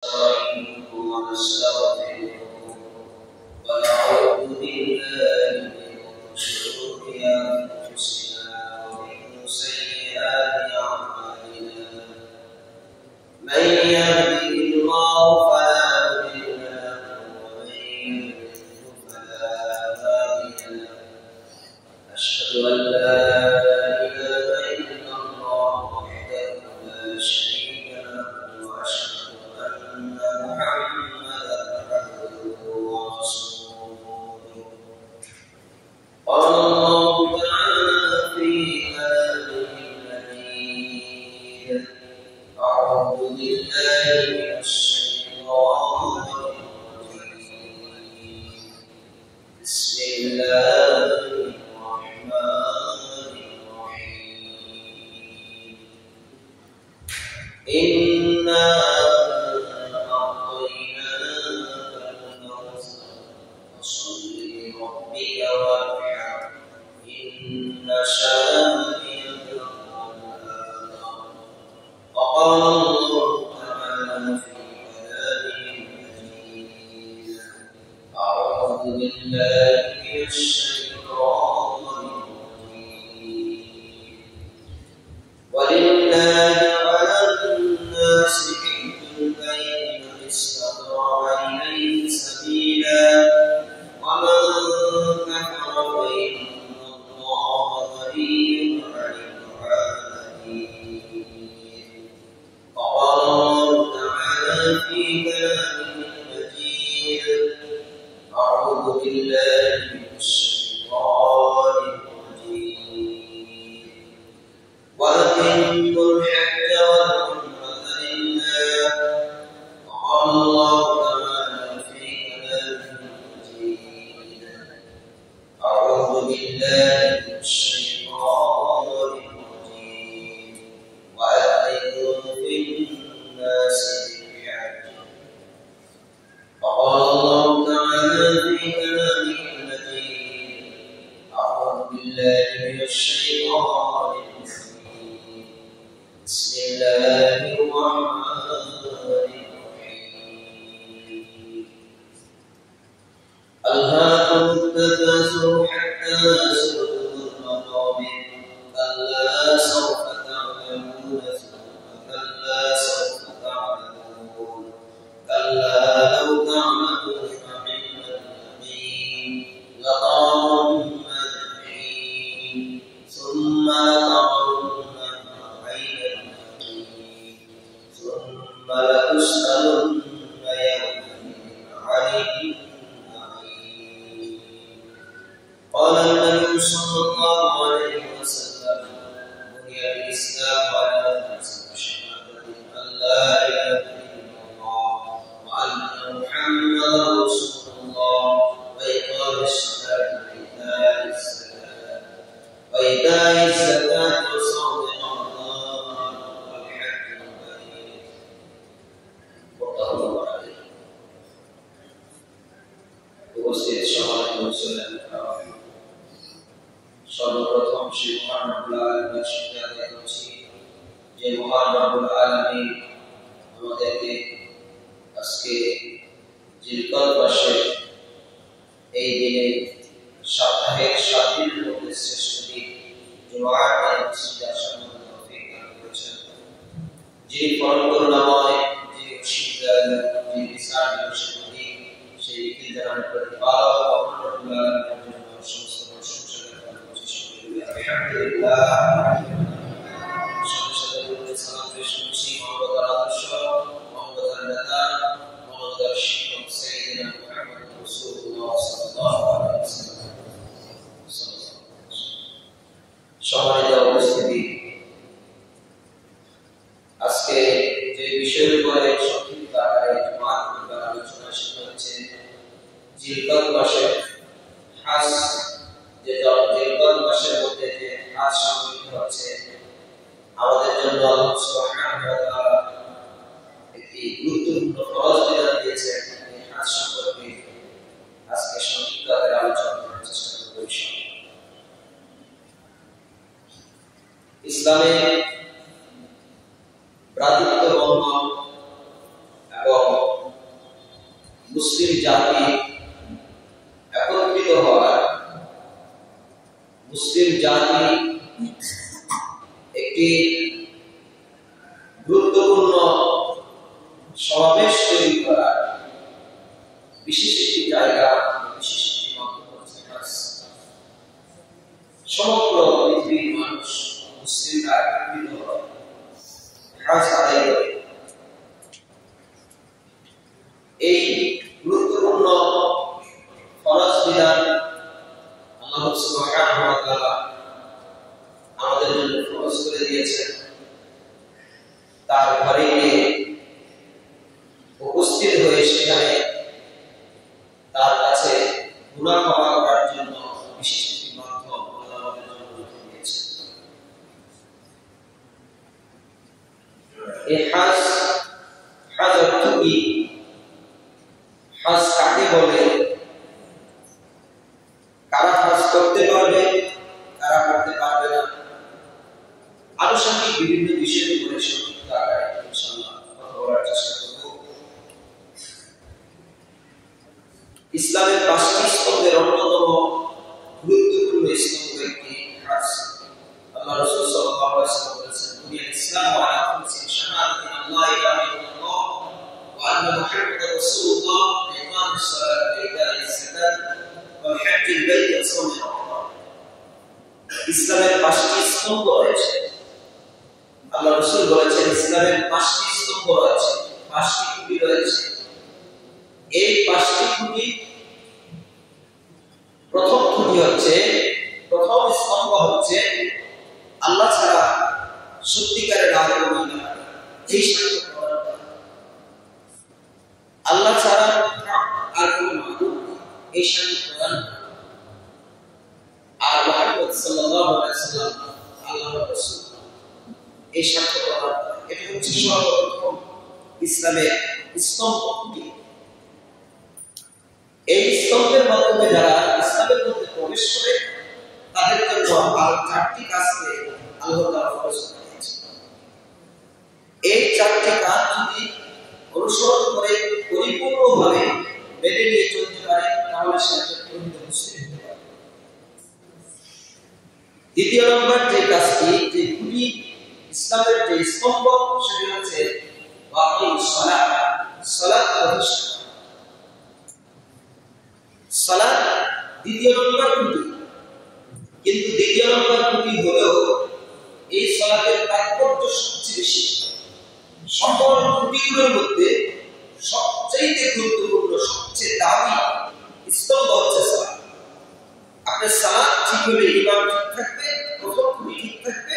ونستعينه ونستغفره ونعوذ بالله من شرور أنفسنا ومن سيئات أعمالنا من يهده الله فلا مضل له ومن يضلل فلا هادي له أشهد أن لا إله إلا الله وحده لا شريك له وأشهد أن محمدا عبده ورسوله قال الله تعالى في كلامه المجيد أعوذ بالله من الشيطان الرجيم بسم الله الرحمن الرحيم إنا أعطيناك الكوثر فصل لربك وانحر إن شانئك هو الأبتر وقال الله تعالى في كلامه المجيد أعوذ بالله من الشيطان الرجيم ولله على الناس حج البيت من استطاع إليه سبيلا ومن كفر فإن الله غني عن العالمين وقال الله تعالى في كلامه المجيد أعوذ بالله من الشيطان الرجيم وأتموا الحج والعمرة لله وقال الله تعالى في كلامه المجيد أعوذ بالله من الشيطان الرجيم وأذن في الناس بالحج وقال الله تعالى في كلامه المجيد أعوذ بالله من الشيطان الرجيم بسم الله الرحمن الرحيم ألهاكم التكاثر حتى زرتم المقابر كلا سوف تعلمون ثم كلا سوف تعلمون كلا لو تعلمون علم اليقين لترون الجحيم ثم لترونها عين اليقين ثم لتسألن يومئذ عن النعيم قال النبي صلى الله عليه وسلم بني الإسلام على خمس شهادة أن لا إله إلا الله وأن محمدا رسول الله وإقام الصلاة وإيتاء الزكاة وصوم رمضان والحج البيت متفق عليه উপস্থিত সভায় বলছিলেন সর্বপ্রথম সেই মহান রব্বুল আলামিনের শুকরিয়া আদায় করছি যে মহান রব্বুল আলামিন আমাদেরকে আজকে জিলকদ মাসে এই দিনে সপ্তাহের 7 দিনের মধ্যে শ্রেষ্ঠ দিন জুমার দিন মসজিদে আসার তৌফিক দান করেছেন। যিনি পরম করুণাময়, যিনি অসীম দয়ালু, যিনি বিচার বিবেচনকারী, সেই বিধানের প্রতিপালক মহান রব্বুল আলামিনের জন্য সমস্ত প্রশংসা জ্ঞাপন করছি। শুকরিয়া আলহামদুলিল্লাহ। সাথে সাথে দরুদ সালাম পেশ করছি মহব্বতের আদর্শ, মহব্বতের নেতা, মহব্বতের শিক্ষক সাইয়েদনা মুহাম্মদ রাসূলুল্লাহ সাল্লাল্লাহু আলাইহি ওয়াসাল্লাম। সম্মানিত উপস্থিতি, আজকে যে বিষয়ের উপরে সংক্ষিপ্ত আকারে জুমার আলোচনা শুরু হচ্ছে জিলকদ মাসে হাজ, যে জিলকদ মাসের মধ্যে যে হাজ সংগঠিত হচ্ছে আমাদের জন্য আল্লাহ সুবহানাহু ওয়া তাআলা একটি গুরুত্বপূর্ণ ফরজ বিধান দিয়েছেন। এই হাজ সম্পর্কে আজকে সংক্ষিপ্ত আকারে আলোচনা করার চেষ্টা করব ইনশাআল্লাহ। ইসলামে ভ্রাতৃত্ব বন্ধন এবং মুসলিম জাতি একত্রিত হওয়ার, মুসলিম জাতি একটি গুরুত্বপূর্ণ সমাবেশ তৈরি করার বিশেষ একটি জায়গা, বিশেষ একটি মাধ্যম হচ্ছে হজ। সমগ্র পৃথিবীর মানুষ মুসলিমরা একত্রিত হয়, হজ আদায় করে। এই গুরুত্বপূর্ণ ফরজ বিধান আল্লাহ সুবহানাহু ওয়া তাআলা আমাদের জন্য ফরজ করে দিয়েছেন। তার ঘরে গিয়ে উপস্থিত হয়ে সেখানে তার কাছে গুনাহ ক্ষমা করার জন্য বিশেষ একটি মাধ্যম আল্লাহ আমাদের জন্য রেখে দিয়েছেন। এই হজ অর্থ কি? হজ কাকে বলে? কারা হজ করতে পারবে, কারা করতে পারবে না? আনুষঙ্গিক বিভিন্ন বিষয়ের উপরে সংক্ষিপ্ত আকারে ইনশাআল্লাহ কথা বলার চেষ্টা করব। ইসলামের 5টি স্তম্ভের অন্যতম গুরুত্বপূর্ণ স্তম্ভ একটি হজ। আল্লাহ রাসূল সাল্লাল্লাহু আলাইহি ওয়াসাল্লাম বলেছেন, বুনিয়াল ইসলামু আলা খামসি শাহাদাতি আল্লাহ ইলাহা ইল্লাল্লাহ ওয়া আন্না মুহাম্মাদার রাসূলুল্লাহ ওয়া ইকামিস সালাতি ওয়া ইতাইস যাকাত ওয়া হজ্জিল বাইত ওয়া সাওমি রমাদান। ইসলামের 5টি স্তম্ভ রয়েছে। আল্লাহ রাসূল বলেছেন ইসলামের 5টি স্তম্ভ রয়েছে, 5টি খুঁটি রয়েছে। এই 5টি খুঁটি, প্রথম খুঁটি হচ্ছে, প্রথম স্তম্ভ হচ্ছে আল্লাহ ছাড়া সত্যিকারের আর কোনো ইলাহ নেই, এই সাক্ষ্য প্রদান করা। আল্লাহ ছাড়া আর কোনো মাবুদ নেই, এই সাক্ষ্য প্রদান করা। আর মুহাম্মদ সাল্লাল্লাহু আলাইহি ওয়াসাল্লাম আল্লাহর রাসূল, এই সাক্ষ্য প্রদান করা। এটা হচ্ছে সর্বপ্রথম ইসলামের স্তম্ভ খুঁটি। এই স্তম্ভের মাধ্যমে যারা ইসলামের মধ্যে প্রবেশ করে তাদের জন্য আরো 4টি কাজকে আল্লাহ তাআলা ফরজ করে দিয়েছেন। এই 4টি কাজ যদি অনুসরণ করে পরিপূর্ণভাবে মেনে নিয়ে চলতে পারে তাহলে সে একজন প্রকৃত মুসলিম হতে পারে। দ্বিতীয় নম্বর যে কাজটি, যে খুঁটি, ইসলামের যে স্তম্ভ, সেটি হচ্ছে ওয়াকিমুস সালাত, সালাত প্রতিষ্ঠা। সালাত দ্বিতীয় নম্বর খুঁটি, কিন্তু দ্বিতীয় নম্বর খুঁটি হলেও এই সালাতের তাৎপর্য সবচেয়ে বেশি। সকল খুঁটিগুলোর মধ্যে সবচেয়ে গুরুত্বপূর্ণ, সবচেয়ে দামি স্তম্ভ হচ্ছে সালাত। আপনার সালাত ঠিক হলে ইমাম ঠিক থাকবে, প্রথম খুঁটি ঠিক থাকবে।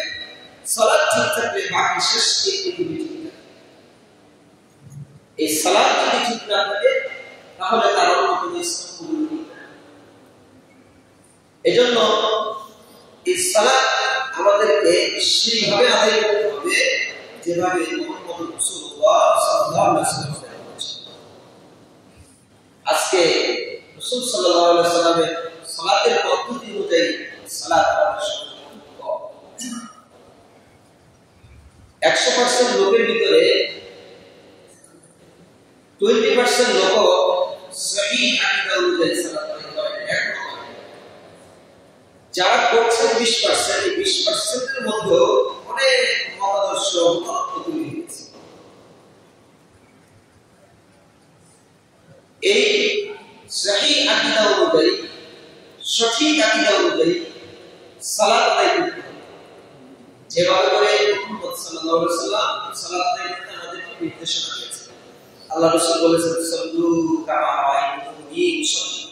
সালাত ঠিক থাকলে বাকি শেষ 3টি খুঁটি ঠিক থাকবে। এই সালাত যদি ঠিক না থাকে তাহলে তার অন্য কোনো স্তম্ভগুলো ঠিক থাকে। এজন্য এই সালাত আমাদেরকে সেইভাবে আদায় করতে হবে যেভাবে মুহাম্মদ রাসূলুল্লাহ সাল্লাল্লাহু আলাইহি ওয়াসাল্লাম করেছেন। আজকে রাসূল সাল্লাল্লাহু আলাইহি ওয়াসাল্লামের সালাতের পদ্ধতি অনুযায়ী সালাত আমাদের সামনে কম। 100% লোকের ভিতরে 20% লোক সহিহ আকীদা অনুযায়ী সালাত আদায় করে, এখনো যারা করছেন 20%, এই 20% এর মধ্যে অনেক মতাদর্শ তৈরি হয়েছে। এই সহিহ আকীদা অনুযায়ী, সঠিক আকীদা অনুযায়ী সালাত আদায় করতে হবে। যেভাবে করে মুহাম্মদ সাল্লাল্লাহু আলাইহি ওয়াসাল্লাম সালাত আদায় করতে আমাদেরকে নির্দেশনা দিয়েছেন। আল্লাহ রাসূল বলেছেন, সাল্লু কামা রাআইতুমুনি উসাল্লি,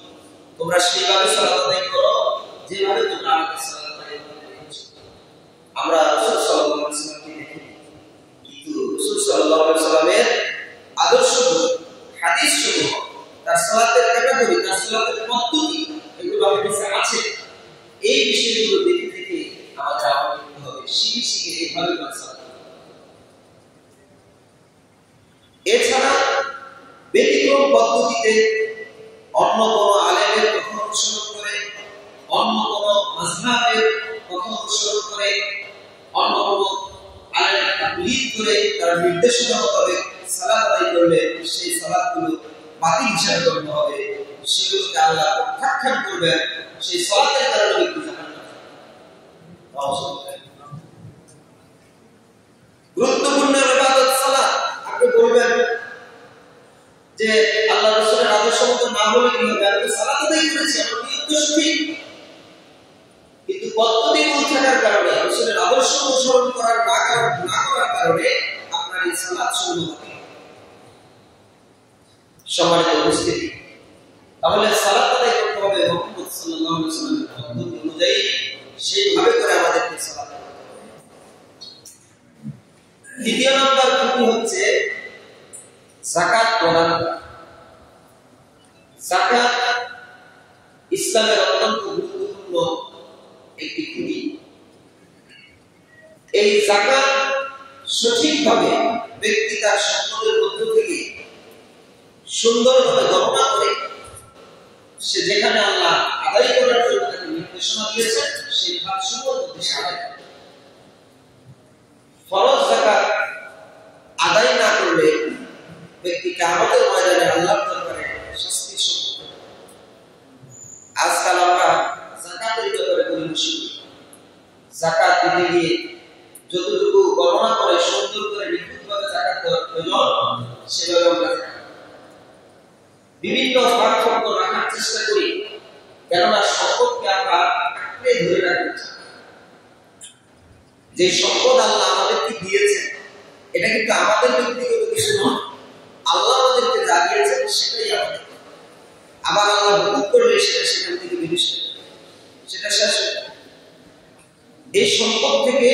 তোমরা সেইভাবে সালাত আদায় করো যেভাবে তোমরা আমাকে সালাত আদায় করতে দেখেছো। আমরা রাসূল সাল্লাল্লাহু আলাইহি ওয়াসাল্লামকে দেখি, কিন্তু রাসূল সাল্লাল্লাহু আলাইহি ওয়াসাল্লামের আদর্শ, হাদিস সমূহ, তার সালাতের ক্যাটাগরি, তার সালাতের পদ্ধতি, এগুলো আমাদের কাছে আছে। এই বিষয়গুলো দেখে দেখে আমাদের আমল করতে হবে, শিখে শিখে এইভাবে সালাত। এছাড়া ব্যতিক্রম পদ্ধতিতে অন্য কোন আলেমের কথা অনুসরণ করে, অন্য কোন মাযহাবের কথা অনুসরণ করে, অন্য কোন আলেমের তাকলিদ করে তার নির্দেশনা মোতাবেক সালাত আদায় করলে সেই সালাতগুলো বাতিল হিসাবে গণ্য হবে, সেগুলোকে আল্লাহ প্রত্যাখ্যান করবেন, সেই সালাতের কারণে ব্যক্তি জাহান্নামে যাবে। গুরুত্বপূর্ণ ইবাদত সালাত। আপনি বলবেন যে আল্লাহ রাসূলের আদর্শ মতো না হলে কি হবে, আমি তো সালাত আদায় করেছি, আমার নিয়ত তো সঠিক, কিন্তু পদ্ধতি ভুল থাকার কারণে, রাসূলের আদর্শ অনুসরণ করার না করার কারণে আপনার এই সালাত শূন্য হবে। সম্মানিত উপস্থিতি, তাহলে সালাত আদায় করতে হবে মুহাম্মদ সাল্লাল্লাহু আলাইহি ওয়াসাল্লামের পদ্ধতি অনুযায়ী, সেইভাবে করে আমাদেরকে সালাত করতে হবে। দ্বিতীয় নাম্বার খুঁটি হচ্ছে যাকাত প্রদান করা। যাকাত ইসলামের অত্যন্ত গুরুত্বপূর্ণ একটি খুঁটি। এই যাকাত সঠিকভাবে ব্যক্তি তার সম্পদের মধ্য থেকে সুন্দরভাবে গণনা করে সে যেখানে আল্লাহ আদায় করার জন্য তাকে নির্দেশনা দিয়েছেন সেই খাতসমূহের মধ্যে সে আদায় করে। ফরজ যাকাত আদায় না করলে ব্যক্তিকে আমাদের ময়দানে আল্লাহর দরবারে শাস্তির সম্মুখীন। আজকাল আমরা যাকাতের ব্যাপারে পরিবেশন করি, যাকাত দিতে গিয়ে যতটুকু গণনা করে সুন্দর করে নিখুঁতভাবে যাকাত দেওয়ার প্রয়োজন সেভাবে আমরা বিভিন্ন পার্থক্য রাখার চেষ্টা করি, কেননা সম্পদকে আমরা আঁকড়ে ধরে রাখতে চাই। যে সম্পদ আল্লাহ আমাদেরকে দিয়েছে এটা কিন্তু আমাদের ব্যক্তিগত কিছু নয়, আল্লাহ আমাদেরকে যা দিয়েছেন সেটাই আমাদের। আবার আল্লাহ হুকুম করলে সেটা সেখান থেকে বিদেশ সেটা শেষ হয়ে যায়। এই সম্পদ থেকে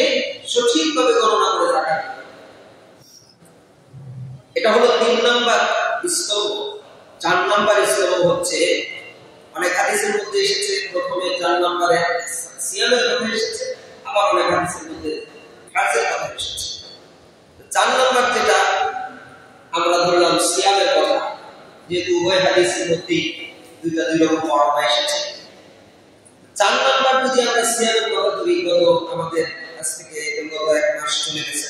সঠিকভাবে গণনা করে রাখা, এটা হলো 3 নাম্বার স্তম্ভ। 4 নাম্বার স্তম্ভ হচ্ছে, অনেক হাদিসের মধ্যে এসেছে প্রথমে 4 নম্বরে সিয়ামের কথা এসেছে, আবার অনেক হাদিসের মধ্যে হজের কথা এসেছে। 4 নাম্বার যেটা আমরা ধরলাম সিয়ামের কথা, যেহেতু উভয় হাদিসের মধ্যে দুইটা দুই রকম বর্ণনা এসেছে। 4 নাম্বার যদি আমরা সিয়ামের কথা ধরি, গত আমাদের কাছ থেকে গত 1 মাস চলে গেছে,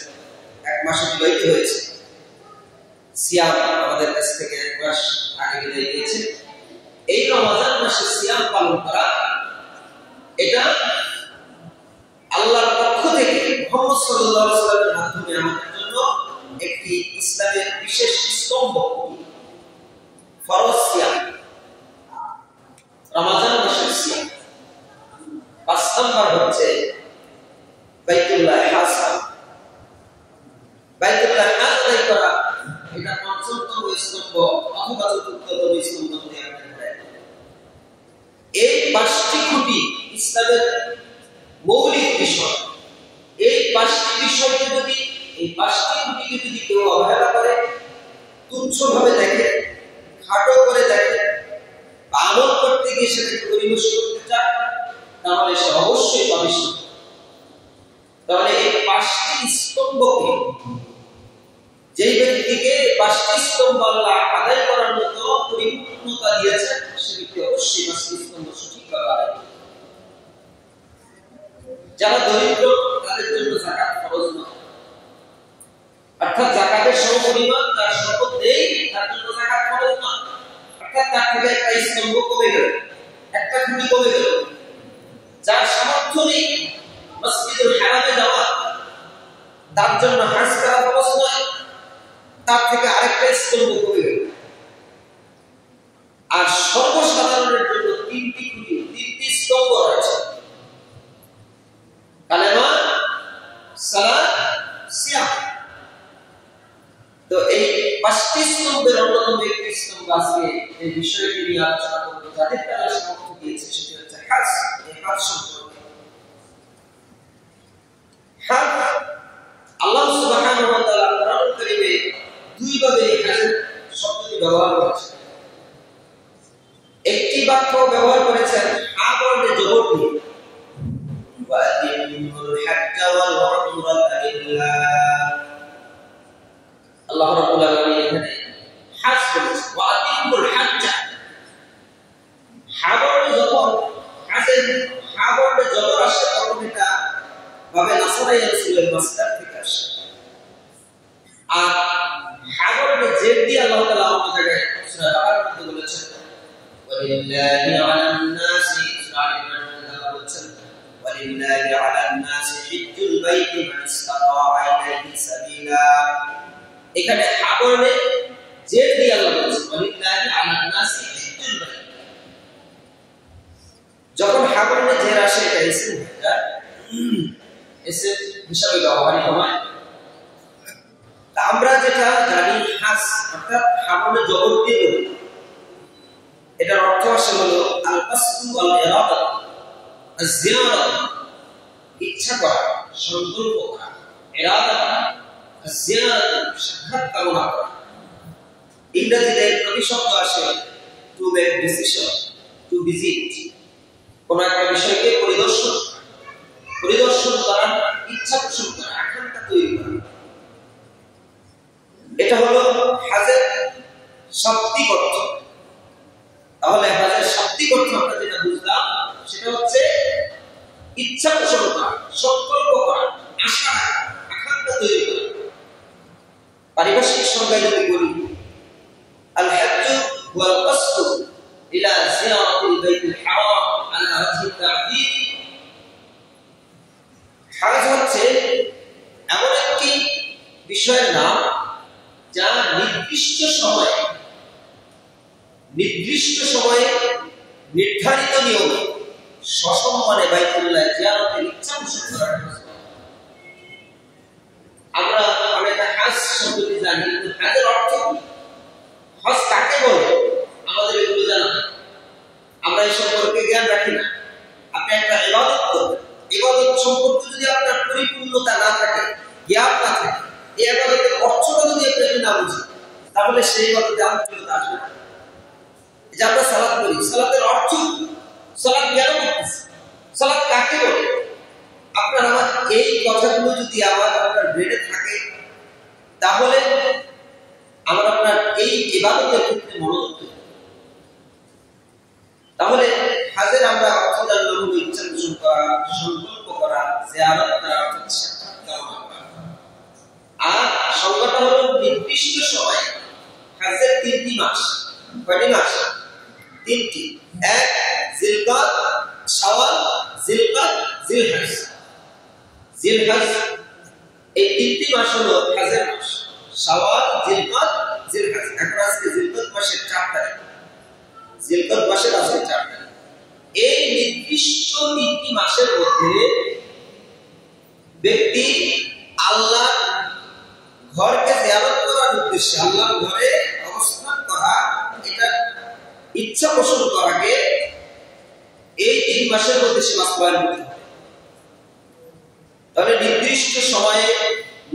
1 মাস অতিবাহিত হয়েছে। সিয়াম আমাদের কাছ থেকে 1 মাস আগে বিদায় নিয়েছে। এই রমজান মাসে সিয়াম পালন করা, এটা আল্লাহর পক্ষ থেকে মুহাম্মদ সাল্লাল্লাহু আলাইহি ওয়াসাল্লামের মাধ্যমে আমাদের জন্য একটি ইসলামের বিশেষ স্তম্ভ, ফরজ সিয়াম, রমজান মাসের সিয়াম। 5 নাম্বার হচ্ছে বাইতুল্লাহ হজ। বাইতুল্লাহ হজ আদায় করা, এটা ৫ম স্তম্ভ অথবা ৪র্থতম স্তম্ভ বলে আমরা বলি। এই 5টি খুঁটি ইসলামের মৌলিক বিষয়। এই 5টি বিষয়কে যদি, এই 5টি খুঁটিকে যদি কেউ অবহেলা করে, তুচ্ছভাবে দেখে, খাটো করে দেখে, আমল করতে গিয়ে সেটাকে পরিবেশ করতে চায়, তাহলে সে অবশ্যই পাবে। তাহলে এই 5টি স্তম্ভকে, যেই ব্যক্তিকে 5টি স্তম্ভ আল্লাহ আদায় করার মতো পরিপূর্ণতা দিয়েছেন, সে ব্যক্তি অবশ্যই 5টি স্তম্ভ সঠিকভাবে আদায় করবে। যারা দরিদ্র তাদের জন্য যাকাত ফরজ নয়, অর্থাৎ যাকাতের সমপরিমাণ তার সম্পদ নেই, তার জন্য যাকাত ফরজ নয়। অর্থাৎ তার থেকে একটা স্তম্ভ কমে গেল, একটা খুঁটি কমে গেল। যার সামর্থ্য নেই মসজিদুল হারামে যাওয়া, তার জন্য হজ করা ফরজ নয়, তার থেকে আরেকটা স্তম্ভ কমে গেল। আর সর্বসাধারণের জন্য 3টি খুঁটি, 3টি স্তম্ভ রয়েছে: কালেমা, সালাত, সিয়াম। তো এই 5টি স্তম্ভের অন্যতম একটি স্তম্ভ আজকে এই বিষয়টি নিয়ে আলোচনা করব, যাদের তারা সামর্থ্য দিয়েছে, সেটি হচ্ছে হজ। এই হজ সম্পর্কে হজ আল্লাহ সুবহানাহু ওয়া তাআলা কোরআন কারীমে 2 ভাবে এই হজের শব্দটি ব্যবহার করেছেন। একটি বাক্য ব্যবহার করেছেন হা বর্ণে জবর দিয়ে, ওয়াতিমুল হজ্জ ওয়াল উমরাতা লিল্লাহ। আল্লাহ রাব্বুল আলামিন এখানে হজ বলেছেন, ওয়াতিমুল হজ্জ। হা বর্ণে জবর, হজের হা বর্ণে জবর আসে তখন এটা ভাবে নাসরাই রাসূলের মাসদার থেকে আসে। আর হা বর্ণে জের দিয়ে আল্লাহ তাআলা অন্য জায়গায় সূরা বাকারার ওয়ালিল্লাহি আলান নাসি ওয়ালিল্লাহি আলান নাসি হিজ্জুল বাইতি মান ইসতাতা ইলাইহি সাবিলা। এখানে হাবরে যে দিয়ে আল্লাহ বলেছেন ওয়ালিল্লাহি আলান নাসি হিজ্জুল বাইত, যখন হাবরে যে আসে এটা ইসম এটা ইসম হিসাবে ব্যবহৃত হয়। আমরা যেটা জানি হাস অর্থাৎ হাবরে জবর দিয়ে এটার অর্থ আসলে হলো আল কাসদু ওয়াল ইরাদা, আয-জিয়ারা ইচ্ছা করা, সংকল্প করা, ইরাদা করা, আয-জিয়ারা সাক্ষাৎ কামনা করা। ইংরেজিতে প্রতিশব্দ আসে to make decision, to visit, কোন একটা বিষয়কে পরিদর্শন করা, ইচ্ছা পোষণ করা, আকাঙ্ক্ষা তৈরি করা। এটা হলো হাজের শাব্দিক অর্থ। তাহলে হাজের শাব্দিক অর্থ আমরা যেটা বুঝলাম সেটা হচ্ছে ইচ্ছা পোষণ করা, সংকল্প করা, আশা রাখা, আকাঙ্ক্ষা তৈরি করা। পারিভাষিক সংজ্ঞায় যদি বলি আল হাজ্জু ওয়াল কাসদু ইলা জিয়ারাতিল বাইতুল হারাম আলা ওয়াজহি তা'যীম। হাজ হচ্ছে এমন একটি বিষয়ের নাম যা নির্দিষ্ট সময়ে নির্ধারিত নিয়মে সসম্মানে বাইতুল্লাহ জিয়ারতের ইচ্ছা পোষণ করার জন্য। আমরা একটা হাজ শব্দটি জানি, কিন্তু হাজের অর্থ কি, হজ কাকে বলে আমাদের এগুলো জানা নেই, আমরা এই সম্পর্কে জ্ঞান রাখি না। আপনি একটা ইবাদত করবেন, ইবাদত সম্পর্কে যদি আপনার পরিপূর্ণতা না থাকে, জ্ঞান না থাকে, এই ইবাদতের অর্থটা যদি আপনি না বুঝেন, তাহলে সেই ইবাদতে আন্তরিকতা আসবে না। যে আমরা সালাত করি, সালাতের অর্থ, সালাত কেন করতেছি, সালাত কাকে বলে, আপনার আমার এই কথাগুলো যদি আপনার ব্রেনে থাকে, তাহলে আমরা আপনার এই ইবাদতের ক্ষেত্রে মনোযোগ দেব। তাহলে হাজের আমরা অর্থ জানলাম হলো ইচ্ছা পোষণ করা, সংকল্প করা, জিয়ারত করা, সাক্ষাৎ কামনা করা। আর সংজ্ঞাটা হলো নির্দিষ্ট সময়। হাজের 3টি মাস। কয়টি মাস? 3টি। 1 জিলকাদ, শাওয়াল, জিলকাদ, জিলহজ। জিলহজ এই 3টি মাস হলো হাজের মাস। শাওয়াল, জিলকাদ, জিলহজ। এখন আজকে জিলকাদ মাসের 4 তারিখ। জিলকাদ মাসের আজকে 4 তারিখ। এই নির্দিষ্ট 3টি মাসের মধ্যে ব্যক্তি আল্লাহ ঘরকে জিয়ারত করার উদ্দেশ্যে, আল্লাহর ঘরে অবস্থান করা, এটা ইচ্ছা পোষণ করাকে এই 3 মাসের মধ্যে সে বাস্তবায়ন করতে হবে। তাহলে নির্দিষ্ট সময়ে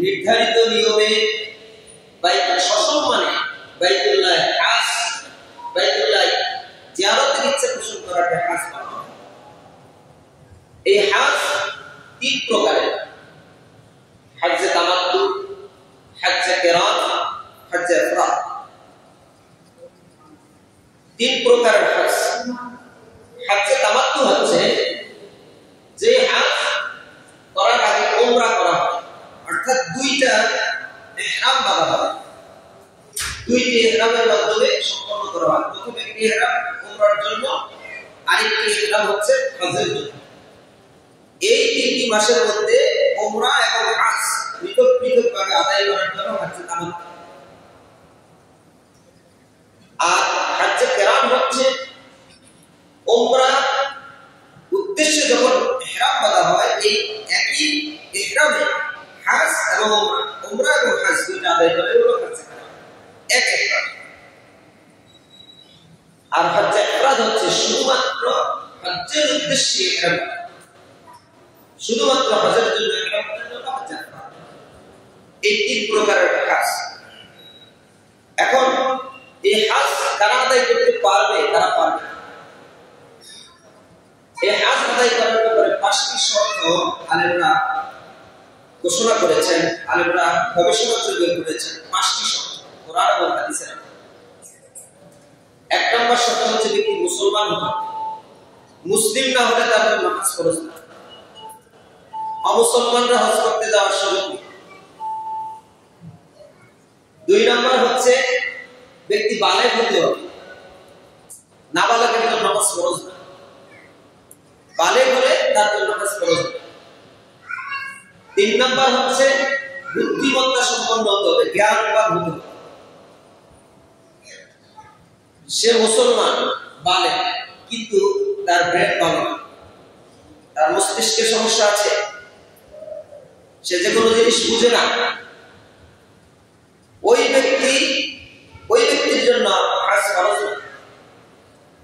নির্ধারিত নিয়মে সসম্মানে বাইতুল্লাহ হাজ, বাইতুল্লাহ জিয়ারতের ইচ্ছা পোষণ করাকে হাজ বলা হয়। এই হাজ 3 প্রকারের: হজ্জে তামাত্তু, হজ্জে কিরান, হজ্জে ইফরাদ। 3 প্রকারের হজ। হজ্জে তামাত্তু হচ্ছে যে হজ করার আগে উমরা করা হয়, অর্থাৎ 2টা ইহরাম বাঁধা হয়, 2টি ইহরামের মাধ্যমে সম্পন্ন করা হয়। প্রথম একটি ইহরাম উমরার জন্য, আরেকটি ইহরাম হচ্ছে হজের জন্য। এই 3টি মাসের মধ্যে উমরা এবং হজ পৃথকভাবে আদায় করার জন্য হজ্জে তামাত্তু। আর হজ্জে কিরান হচ্ছে উমরা উদ্দেশ্যে যখন ইহরাম বাঁধা হয়, এই একই ইহরামে হজ এবং উমরা এবং হজ দুইটা আদায় করে হলো হজ্জে কিরান, এক ইহরাম। আর হজ্জে ইফরাদ হচ্ছে শুধুমাত্র হজ্জের উদ্দেশ্যে ইহরাম, শুধুমাত্র হজের জন্য ইহরাম করার জন্য হজ্জে ইফরাদ। এই 3 প্রকারের হজ। এখন এই হজ কারা আদায় করতে পারবে, কারা পারবে? এই হজ আদায় করার ব্যাপারে 5টি শর্ত আলেমরা ঘোষণা করেছেন, আলেমরা গবেষণা তৈরি করেছেন। 5টি শর্ত কোরআন এবং হাদিসের। 1 নম্বর শর্ত হচ্ছে ব্যক্তি মুসলমান হতে হবে। মুসলিম না হলে তার নামাজ ফরজ না। অমুসলমানরা হজ করতে যাওয়ার সুযোগ নেই। 2 নম্বর হচ্ছে ব্যক্তি বালেগ হতে হবে। নাবালকের জন্য ফরজ না, বালেগ হলে তার জন্য হজ ফরজ না। 3 নাম্বার হচ্ছে বুদ্ধিমত্তা সম্পন্ন হতে হবে, জ্ঞানবান হতে হবে। সে মুসলমান বালেগ কিন্তু তার ব্রেন ভালো না, তার মস্তিষ্কে সমস্যা আছে, সে যে কোনো জিনিস বুঝে না, ওই ব্যক্তির জন্য হজ ফরজ না।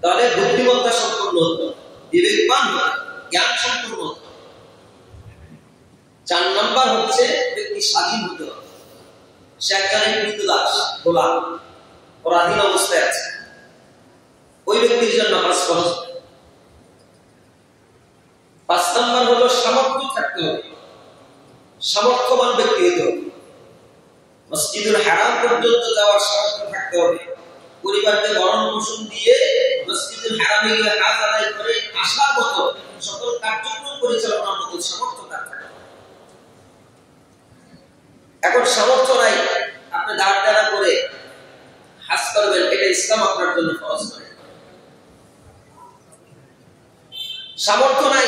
তাহলে বুদ্ধিমত্তা সম্পন্ন হতে হবে, বিবেকবান হতে হবে, জ্ঞান সম্পন্ন হতে হবে। 4 নাম্বার হচ্ছে ব্যক্তি স্বাধীন হতে হবে, সে একজন কৃতদাস, গোলাম, পরাধীন অবস্থায় আছে, ওই ব্যক্তির জন্য হজ ফরজ। 5 নাম্বার হলো সামর্থ্য থাকতে হবে, সামর্থ্যবান ব্যক্তি হতে হবে, মসজিদুল হারাম পর্যন্ত যাওয়ার সামর্থ্য থাকতে হবে, পরিবারকে ভরণ পোষণ দিয়ে মসজিদুল হারামে গিয়ে হজ আদায় করে আসার মতো সকল কার্যক্রম পরিচালনার মতো সামর্থ্য থাকতে হবে। এখন সামর্থ্য নাই, আপনি দাঁড় দাঁড়া করে হজ করবেন, এটা ইসলাম আপনার জন্য ফরজ করে। সামর্থ্য নাই,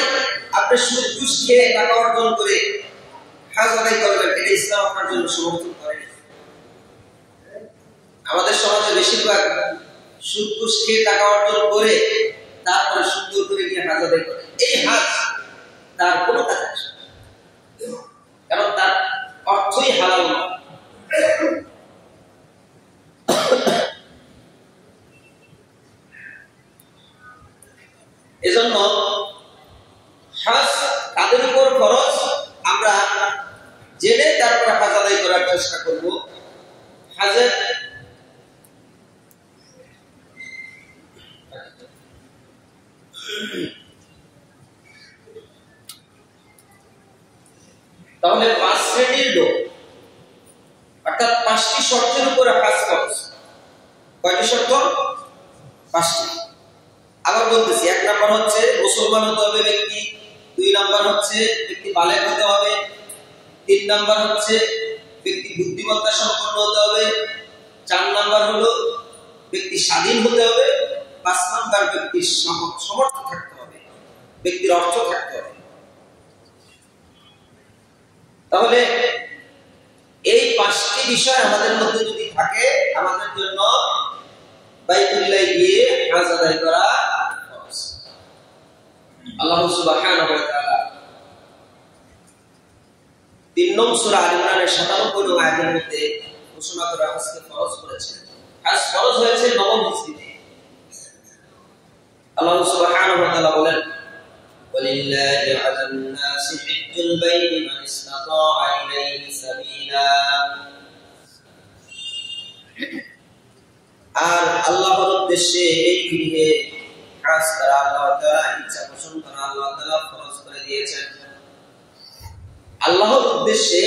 আপনি সুদ ঘুষ খেয়ে টাকা অর্জন করে হজ আদায় করবেন, এটা ইসলাম আপনার জন্য সমর্থন করে। আমাদের সমাজে বেশিরভাগ সুদ ঘুষ খেয়ে টাকা অর্জন করে তারপরে সুন্দর করে গিয়ে হজ আদায় করে, এই হজ তার কোনো কাজ আসে না, কারণ তার অর্থই হালাল না। এজন্য হজ তাদের উপর ফরজ, আমরা জেনে তারপরে হজ আদায় করার চেষ্টা করব। হজের তাহলে 5 শ্রেণীর লোক, অর্থাৎ 5টি শর্তের উপরে হজ ফরজ। কয়টি শর্ত? 5টি। আবার বলতেছি, 1 নাম্বার হচ্ছে মুসলমান হতে হবে ব্যক্তি, 2 নাম্বার হচ্ছে ব্যক্তি বালেগ হতে হবে, 3 নাম্বার হচ্ছে ব্যক্তি বুদ্ধিমত্তা সম্পন্ন হতে হবে, 4 নাম্বার হলো ব্যক্তি স্বাধীন হতে হবে, 5 নাম্বার ব্যক্তির সামর্থ্য থাকতে হবে, ব্যক্তির অর্থ থাকতে হবে। তাহলে এই 5টি বিষয় আমাদের মধ্যে যদি থাকে, আমাদের জন্য বাইতুল্লাহ গিয়ে হজ আদায় করা ফরজ। আল্লাহ সুবহানাহু ওয়া তাআলা 3 নং সূরা আল ইমরানের 97 নং আয়াতের মধ্যে ঘোষণা করে হজকে ফরজ করেছেন। হজ ফরজ হয়েছে 9 হিজরিতে। আল্লাহ সুবহানাহু ওয়া তাআলা বলেন, ওয়ালিল্লাহি আলান নাসি হিজ্জুল বাইতি মান ইসতাতাআ ইলাইহি সাবিলা। আর আল্লাহর উদ্দেশ্যে এই গৃহে হজ করা আল্লাহ তাআলা ইচ্ছা পোষণ করা আল্লাহ তাআলা ফরজ করে দিয়েছেন। আল্লাহর উদ্দেশ্যে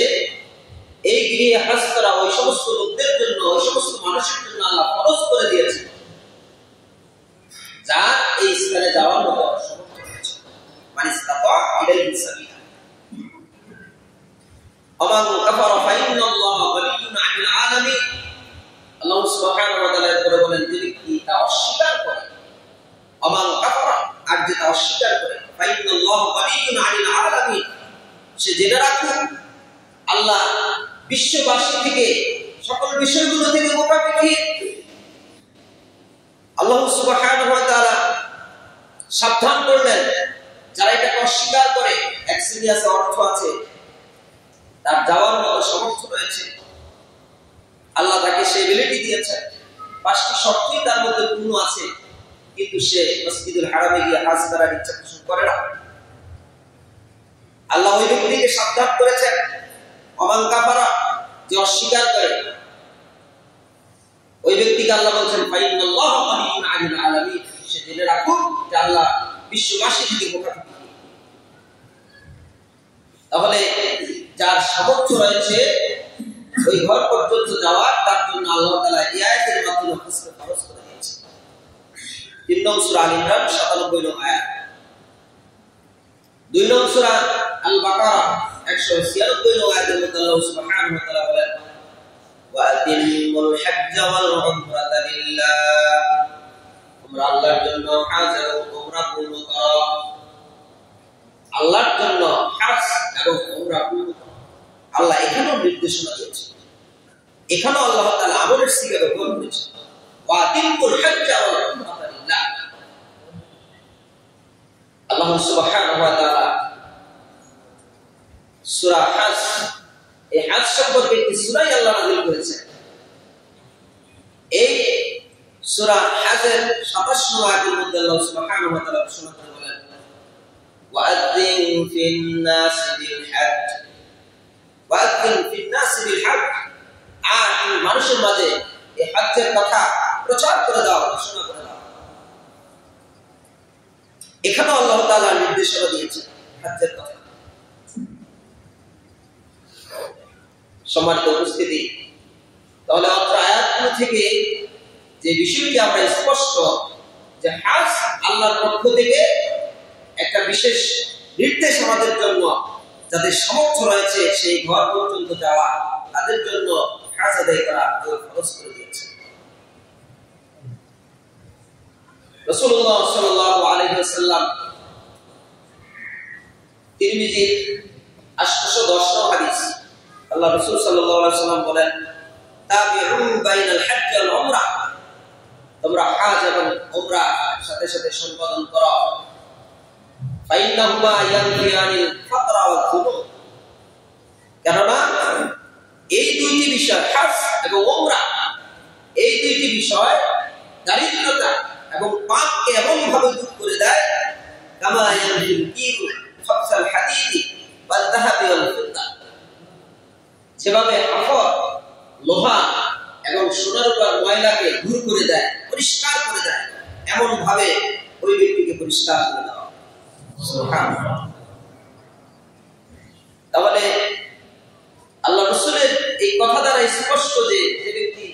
এই গৃহে হজ করা ওই সমস্ত লোকদের জন্য, ওই সমস্ত মানুষের জন্য আল্লাহ ফরজ করে দিয়েছেন যা এই স্থানে যাওয়ার মতো সমর্থ হয়েছে। মানে ইসতাতা ইলাইহি সাবিলা। ওমান কাফারা ফাইন্নাল্লাহা গানিয়্যুন আনিল আলামিন। আল্লাহ সুবহানাহু ওয়া তাআলা করে বলেন, যে ব্যক্তি তা অস্বীকার করে, ওমান কাফারা, আর যে তা অস্বীকার করে, ফাইন্নাল্লাহা গানিয়্যুন আনিল আলামিন, সে জেনে রাখুন আল্লাহ বিশ্ববাসী থেকে, সকল বিষয়গুলো থেকে মোকাবিলা। আল্লাহ সুবহানাহু ওয়া তাআলা সাবধান করলেন যারা এটাকে অস্বীকার করে, এক শ্রেণী আছে, অর্থ আছে, তার যাওয়ার মতো সামর্থ্য রয়েছে, আল্লাহ তাকে সেই এবিলিটি দিয়েছেন, 5টি শর্তই তার মধ্যে পূর্ণ আছে, কিন্তু সে মসজিদুল হারামে গিয়ে হজ করার ইচ্ছা পোষণ করে না। আল্লাহ ওই ব্যক্তিকে সাবধান করেছেন, ওমান কাফারা, যে অস্বীকার করে, ওই ব্যক্তিকে আল্লাহ বলছেন ফাইন্নাল্লাহা গানিয়্যুন আনিল আলামিন, সে জেনে রাখুন যে আল্লাহ বিশ্ববাসী থেকে মোকাবিলা। তাহলে যার সামর্থ্য রয়েছে ওই ঘর পর্যন্ত যাওয়ার, তার জন্য আল্লাহ তাআলা এই আয়াতের মাধ্যমে হজকে ফরজ করে দিয়েছেন। 3 নং সূরা আল ইমরান 97 নং আয়াত। 2 নং সূরা আল বাকারা 196 নং আয়াতের মধ্যে আল্লাহ সুবহানাহু ওয়া তাআলা বলেন, ওয়া আতিমুল হজ্জ ওয়াল উমরাতা লিল্লাহ। তোমরা তোমরা আল্লাহর জন্য হজ এবং উমরা পূর্ণ করো। আল্লাহর জন্য হজ এবং উমরা পূর্ণ করো। আল্লাহ এখানেও নির্দেশনা দিয়েছে, এখানেও আল্লাহ তাআলা আমলের সিগা ব্যবহার করেছে। ওয়া তিমুল হজ্জা ওয়াল উমরাতা লিল্লাহ। আল্লাহ সুবহানাহু ওয়া তাআলা সূরা হজ, এই হজ সম্পর্কে একটি সূরা আল্লাহ নাযিল করেছেন। এই সূরা হজের 27 নম্বর আয়াতের মধ্যে আল্লাহ সুবহানাহু ওয়া তাআলা ঘোষণা করে বলেন, ওয়া'আযিন ফিন নাস বিল হজ্জ, ওয়া'আযিন ফিন নাস বিল হজ্জ, আর মানুষের মাঝে এই হজ্জের কথা প্রচার করে দাও, ঘোষণা করে দাও। এখানেও আল্লাহ তাআলা নির্দেশনা দিয়েছেন হজ্জের কথা। সম্মানিত উপস্থিতি, তাহলে অত্র আয়াতগুলো থেকে যে বিষয়টি আমরা স্পষ্ট যে হজ আল্লাহর পক্ষ থেকে একটা বিশেষ নির্দেশ আমাদের জন্য, যাদের সামর্থ্য রয়েছে সেই ঘর পর্যন্ত যাওয়া, তাদের জন্য হজ আদায় করা আল্লাহ ফরজ করে দিয়েছেন। রাসূলুল্লাহ সাল্লাল্লাহু আলাইহি ওয়াসাল্লাম তিরমিজির 810 নম্বর হাদিস, আল্লাহ রাসূল সাল্লাল্লাহু আলাইহি ওয়াসাল্লাম বলেন, তাবিউ বাইনাল হজ্জ ওয়াল উমরা, তোমরা হজ এবং উমরা সাথে সাথে সম্পাদন করো। ফাইন্নাহুমা ইয়ানফিয়ানিল ফাকরা ওয়াল যুনুব, কেননা এই দুইটি বিষয়, হজ এবং উমরা, এই দুইটি বিষয় দারিদ্রতা এবং পাপকে এমন ভাবে দূর করে দেয়, কামা ইয়ানফিল কিরু খাবসাল হাদিদি ওয়াল যাহাবি ওয়াল ফিদ্দা, যেভাবে হাফর, লোহা এবং সোনার উপর ময়লাকে দূর করে দেয়, পরিষ্কার করে দেয়, এমন ভাবে ওই ব্যক্তিকে পরিষ্কার করে দেওয়া। সুবহানাল্লাহ। তাহলে আল্লাহ রাসূলের এই কথা দ্বারা স্পষ্ট যে যে ব্যক্তি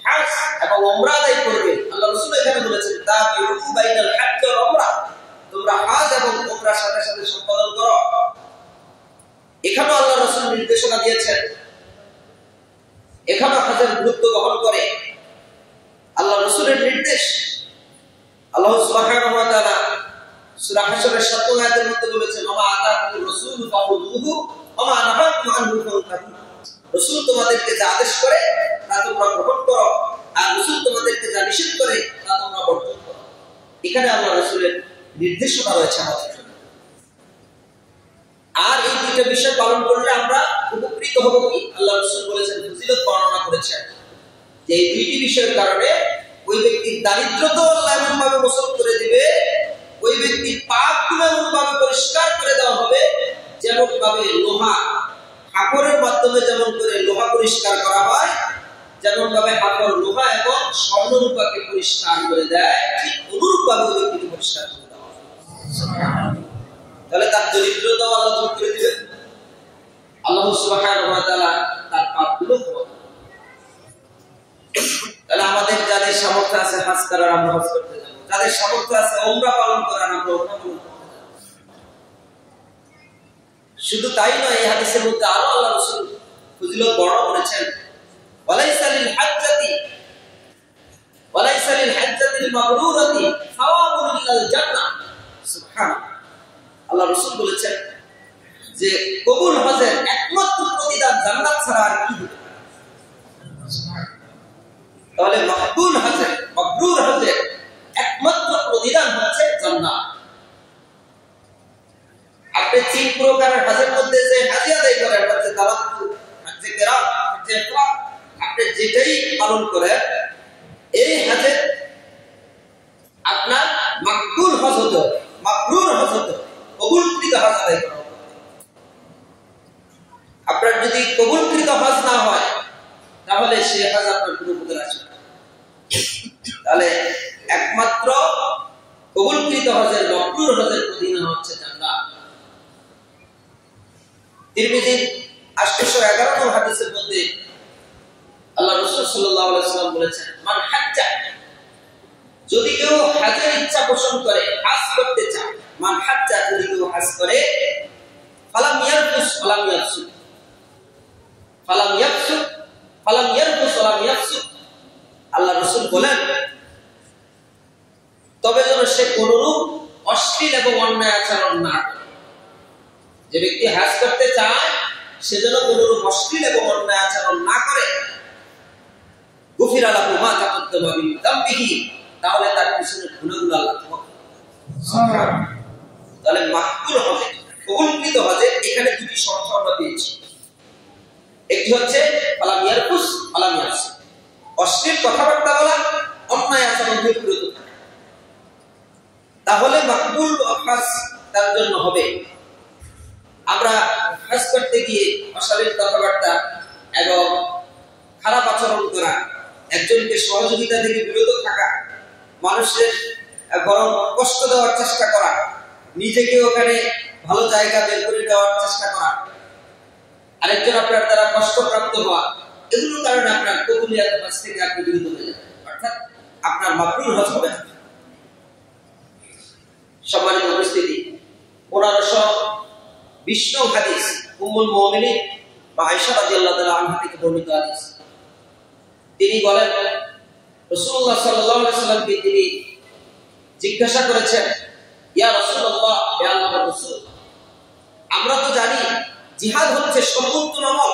হজ এবং উমরা আদায় করবে, আল্লাহ রাসূল এখানে বলেছেন, তাবিউ বাইনাল হজ্জ ওয়াল উমরা, তোমরা হজ এবং উমরার সাথে সাথে সম্পাদন করো। এখানেও আল্লাহ রাসূল নির্দেশনা দিয়েছেন, এখানে হজের গুরুত্ব বহন করে আল্লাহ রাসূলের নির্দেশ। আল্লাহ সুবহানাহু ওয়া তাআলা সূরা হাশরের 7 আয়াতের মধ্যে বলেছেন, ওয়া আতাকুর রাসূল ফাখুযুহু ওয়া মা নাহাকুম আনহু ফান্তাহু, রাসূল তোমাদেরকে যা আদেশ করে তা তোমরা গ্রহণ করো, আর রাসূল তোমাদেরকে যা নিষেধ করে তা তোমরা বর্জন করো। এখানে আল্লাহ রাসূলের নির্দেশনা রয়েছে আমাদের জন্য। আর এই দুইটা বিষয় পালন করলে আমরা উপকৃত হব কি? আল্লাহ রাসূল বলেছেন, ফজিলত বর্ণনা করেছেন যে এই দুইটি বিষয়ের কারণে ওই ব্যক্তির দারিদ্রতা আল্লাহ এমন ভাবে মোচন করে দিবে, ওই ব্যক্তির পাপগুলো এমন ভাবে পরিষ্কার করে দেওয়া হবে, যেমন ভাবে লোহা হাকরের মাধ্যমে যেমন করে লোহা পরিষ্কার করা হয়, যেমন ভাবে হাকর লোহা এবং স্বর্ণরূপাকে পরিষ্কার করে দেয়, ঠিক অনুরূপ ভাবে ওই ব্যক্তিকে পরিষ্কার করে দেওয়া হবে। তাহলে তার দরিদ্রতা আল্লাহ দূর করে দিবেন, আল্লাহ সুবহানাহু ওয়া তাআলা তার পাপগুলো ক্ষমা করবেন। তাহলে আমাদের যাদের সামর্থ্য আছে হজ করার, আমরা হজ করতে যাব, যাদের সামর্থ্য আছে উমরা পালন করার, আমরা উমরা পালন করতে যাব। শুধু তাই নয়, এই হাদিসের মধ্যে আরো আল্লাহ রাসূল ফজিলত বর্ণনা করেছেন, ওয়ালাইসা লিল হাজ্জাতিল মাবরুরাতি সাওয়াবুন ইল্লাল জান্নাহ। সুবহানাল্লাহ। আল্লাহ রাসূল বলেছেন যে কবুল হজের একমাত্র প্রতিদান জান্নাত ছাড়া আর কি হতে পারে? তাহলে মাকবুল হজের, মাবরুর হজের একমাত্র প্রতিদান হচ্ছে জান্নাত। আপনি 3 প্রকারের হজের মধ্যে যে হজ আদায় করেন, হচ্ছে তাওয়াক্কুল, হচ্ছে কিরাত, হচ্ছে ইফরাদ, আপনি যেটাই পালন করেন, এই হজে আপনার মাকবুল হজ হতে হবে, মাবরুর হজ হতে হবে, কবুলকৃত হজ আদায় করা হবে। আপনার যদি কবুলকৃত হজ না হয়, তাহলে সে হজ আপনার কোনো উপকার আসবে না। তাহলে একমাত্র কবুলকৃত হজের, মাবরুর হজের প্রতিদান হচ্ছে জান্নাত। তিরমিজির 811 নম্বর হাদিসের মধ্যে আল্লাহ রাসূল সাল্লাল্লাহু আলাইহি ওয়াসাল্লাম বলেছেন, মান হাজ্জা, যদি কেউ হজের ইচ্ছা পোষণ করে, হজ করতে চায়, মান হাজ্জা, যদি কেউ হজ করে, ফালাম ইয়ারফুস ফালাম ইয়াফসুক, ফালাম ইয়াফসুক ফালাম ইয়ারফুস ফালাম ইয়াফসুক, আল্লাহ রাসূল বলেন সে কোনরূপ অশ্লীল এবং অন্যায় আচরণ না করে। যে ব্যক্তি হজ করতে চায় সে যেন কোনরূপ অশ্লীল এবং অন্যায় আচরণ না করে। গুফিরা লাহু মা তাকাদ্দামা মিন যামবিহি, তাহলে তার পিছনের গুনাহগুলো আল্লাহ ক্ষমা করে দেন। তাহলে মাকবুল হজে, কবুলকৃত হজে এখানে দুটি শর্ত আমরা পেয়েছি। একটি হচ্ছে ফালাম ইয়ারকুস ফালাম ইয়ারসু, অশ্লীল কথাবার্তা বলা, অন্যায় আচরণ থেকে বিরত থাকা, তাহলে মাকবুল হজ তার জন্য হবে। আমরা হজ করতে গিয়ে অশ্লীল কথাবার্তা এবং খারাপ আচরণ করা, একজনকে সহযোগিতা থেকে বিরত থাকা, মানুষের বরং কষ্ট দেওয়ার চেষ্টা করা, নিজেকে ওখানে ভালো জায়গা বের করে দেওয়ার চেষ্টা করা, আরেকজন আপনার দ্বারা কষ্টপ্রাপ্ত হওয়া, এগুলোর কারণে আপনার কবুলিয়াতের কাছ থেকে আপনি বিরত হয়ে যাবেন, অর্থাৎ আপনার মাকবুল হজ হবে না। সম্মানিত উপস্থিতি, 1520 হাদিস উম্মুল মুমিনিন আয়েশা রাদিয়াল্লাহু তাআলা আনহা থেকে বর্ণিত হাদিস। তিনি বলেন, রাসূলুল্লাহ সাল্লাল্লাহু আলাইহি ওয়াসাল্লামকে তিনি জিজ্ঞাসা করেছেন, ইয়া রাসূলুল্লাহ, হে আল্লাহর রাসূল, আমরা তো জানি জিহাদ হচ্ছে সর্বোত্তম আমল,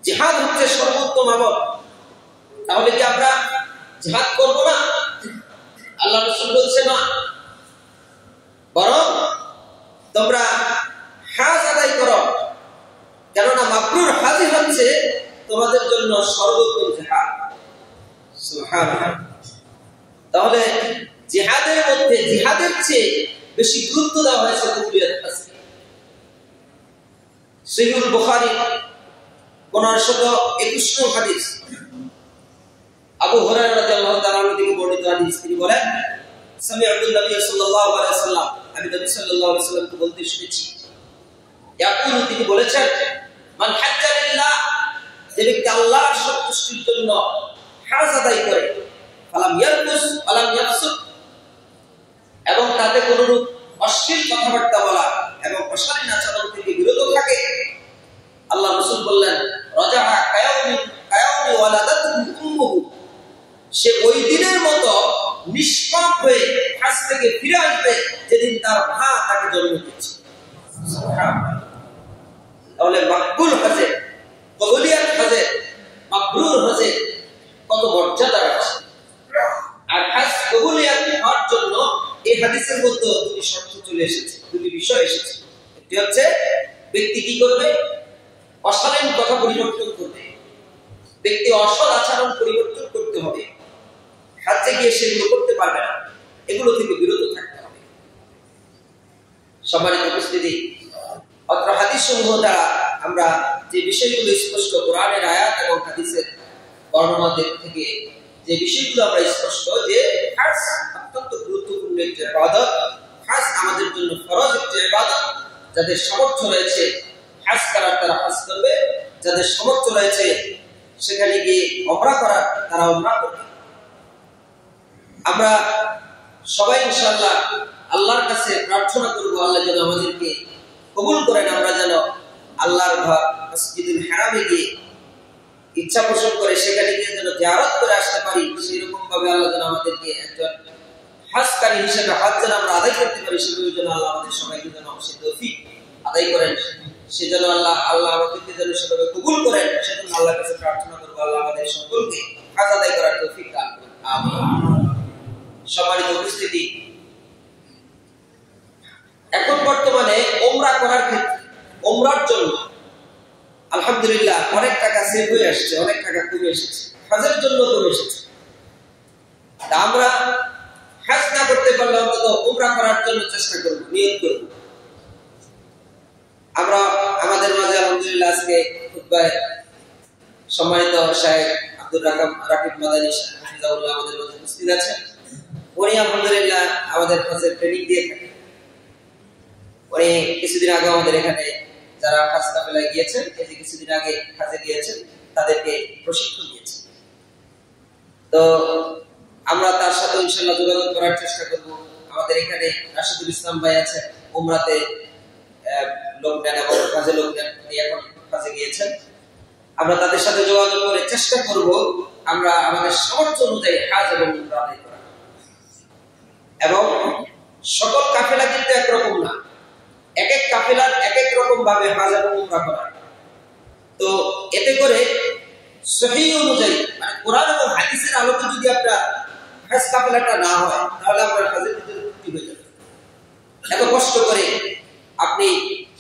জিহাদ হচ্ছে সর্বোত্তম আমল, তাহলে কি আমরা জিহাদ করব না? আল্লাহ রাসূল বলছেন, না, বরং তোমরা হজ আদায় করো, কেননা মাবরুর হজ হচ্ছে তোমাদের জন্য সর্বোত্তম জিহাদ। সুবহানাল্লাহ। তাহলে জিহাদের মধ্যে জিহাদের চেয়ে বেশি গুরুত্ব দেওয়া হয়েছে কবুলিয়াত হজকে। সহিহ বুখারী 1521 হাদিস, আবু হুরায়রা রাদিয়াল্লাহু তাআলা থেকে বর্ণিত হাদিস। তিনি বলেন, সামি'তু নবী সাল্লাল্লাহু আলাইহি ওয়াসাল্লাম, আমি নবী সাল্লাল্লাহু আলাইহি ওয়াসাল্লামকে বলতে শুনেছি, ইয়াকুলু, তিনি বলেছেন, মান হাজ্জা লিল্লাহ, যে ব্যক্তি আল্লাহর সন্তুষ্টির জন্য হজ আদায় করে, ফালাম ইয়ারকুস ফালাম ইয়াফসুক, এবং তাতে কোনরূপ অশ্লীল কথাবার্তা বলা এবং অশালীন আচরণ থেকে বিরত থাকে, আল্লাহ রাসূল বললেন, রাজাহা কায়াউমি ওয়ালাদাতুহু উম্মুহু, সে ওই দিনের মতো নিষ্পাপ হয়ে হজ থেকে ফিরে আসবে যেদিন তার মা তাকে জন্ম দিয়েছে। তাহলে মাকবুল হজে, কবুলিয়াত হজে, মাবরুর হজে কত মর্যাদা আছে। আর হজ কবুলিয়াত হওয়ার জন্য এই হাদিসের মধ্যে দুটি শর্ত চলে এসেছে, দুটি বিষয় এসেছে। একটি হচ্ছে ব্যক্তি কি করবে? অশালীন কথা পরিবর্তন করবে, ব্যক্তি অসৎ আচরণ পরিবর্তন করতে হবে, হজ্জে গিয়ে সেগুলো করতে পারবে না, এগুলো থেকে বিরত থাকতে হবে। সম্মানিত উপস্থিতি, অত্র হাদিস সমূহ দ্বারা আমরা যে বিষয়গুলো স্পষ্ট, কোরআনের আয়াত এবং হাদিসের বর্ণনা থেকে যে বিষয়গুলো আমরা স্পষ্ট, যে হজ অত্যন্ত গুরুত্বপূর্ণ একটি ইবাদত, হজ আমাদের জন্য ফরজ একটি ইবাদত। যাদের সামর্থ্য রয়েছে হজ করার তারা হজ করবে, যাদের সামর্থ্য রয়েছে সেখানে গিয়ে উমরা করার তারা উমরা করবে। আমরা সবাই ইনশাআল্লাহ আল্লাহর কাছে প্রার্থনা করব, আল্লাহ যেন আমাদেরকে কবুল করেন, আমরা যেন আল্লাহর ঘর মসজিদুল হারামে গিয়ে ইচ্ছা পোষণ করে সেখানে গিয়ে যেন জিয়ারত করে আসতে পারি, সেরকম ভাবে আল্লাহ যেন আমাদেরকে একজন হজকারী হিসেবে হজ যেন আমরা আদায় করতে পারি, সেগুলোর জন্য আল্লাহ আমাদের সবাইকে যেন সে তৌফিক আদায় করেন, সেজন্য আল্লাহ আমাদেরকে যেন সেভাবে কবুল করেন, সেজন্য আল্লাহর কাছে প্রার্থনা করবো, আল্লাহ আমাদের সকলকে হজ আদায় করার তৌফিক দান করুন, আমিন। সম্মানিত উপস্থিতি, এখন বর্তমানে ওমরা করার ক্ষেত্রে, ওমরার জন্য আলহামদুলিল্লাহ অনেক টাকা সেভ হয়ে আসছে, অনেক টাকা কমে এসেছে, হজের জন্য কমে এসেছে। আমরা হজ না করতে পারলে অন্তত ওমরা করার জন্য চেষ্টা করব, নিয়ত করব। আমরা আমাদের মাঝে আলহামদুলিল্লাহ আজকে খুতবায় সম্মানিত শাহেখ আব্দুর রাকিব মাদানী হাফিজাহুল্লাহ আমাদের মাঝে উপস্থিত আছেন। উনি আলহামদুলিল্লাহ আমাদের হজের ট্রেনিং দিয়ে থাকেন। উনি কিছুদিন আগে আমাদের এখানে যারা হজ কাফেলায় গিয়েছেন, এই যে কিছুদিন আগে হজে গিয়েছেন, তাদেরকে প্রশিক্ষণ দিয়েছেন। তো আমরা তার সাথে ইনশাআল্লাহ যোগাযোগ করার চেষ্টা করব। আমাদের এখানে রাশিদুল ইসলাম ভাই আছেন, উমরাতে লোক নেন এবং কাজে লোক নেন, উনি এখন কাজে গিয়েছেন। আমরা তাদের সাথে যোগাযোগ করে চেষ্টা করব আমরা আমাদের সামর্থ্য অনুযায়ী হজ এবং উমরা আদায় করা। এবং সকল কাফেলা কিন্তু একরকম না, এক এক কাফেলার এক এক রকম ভাবে হজ এবং উমরা করা। তো এতে করে সহিহ অনুযায়ী মানে কোরআন এবং হাদিসের আলোকে যদি আপনার হজ কাফেলাটা না হয় তাহলে আপনার হজের ভিতরে ত্রুটি হয়ে যাবে। এত কষ্ট করে আপনি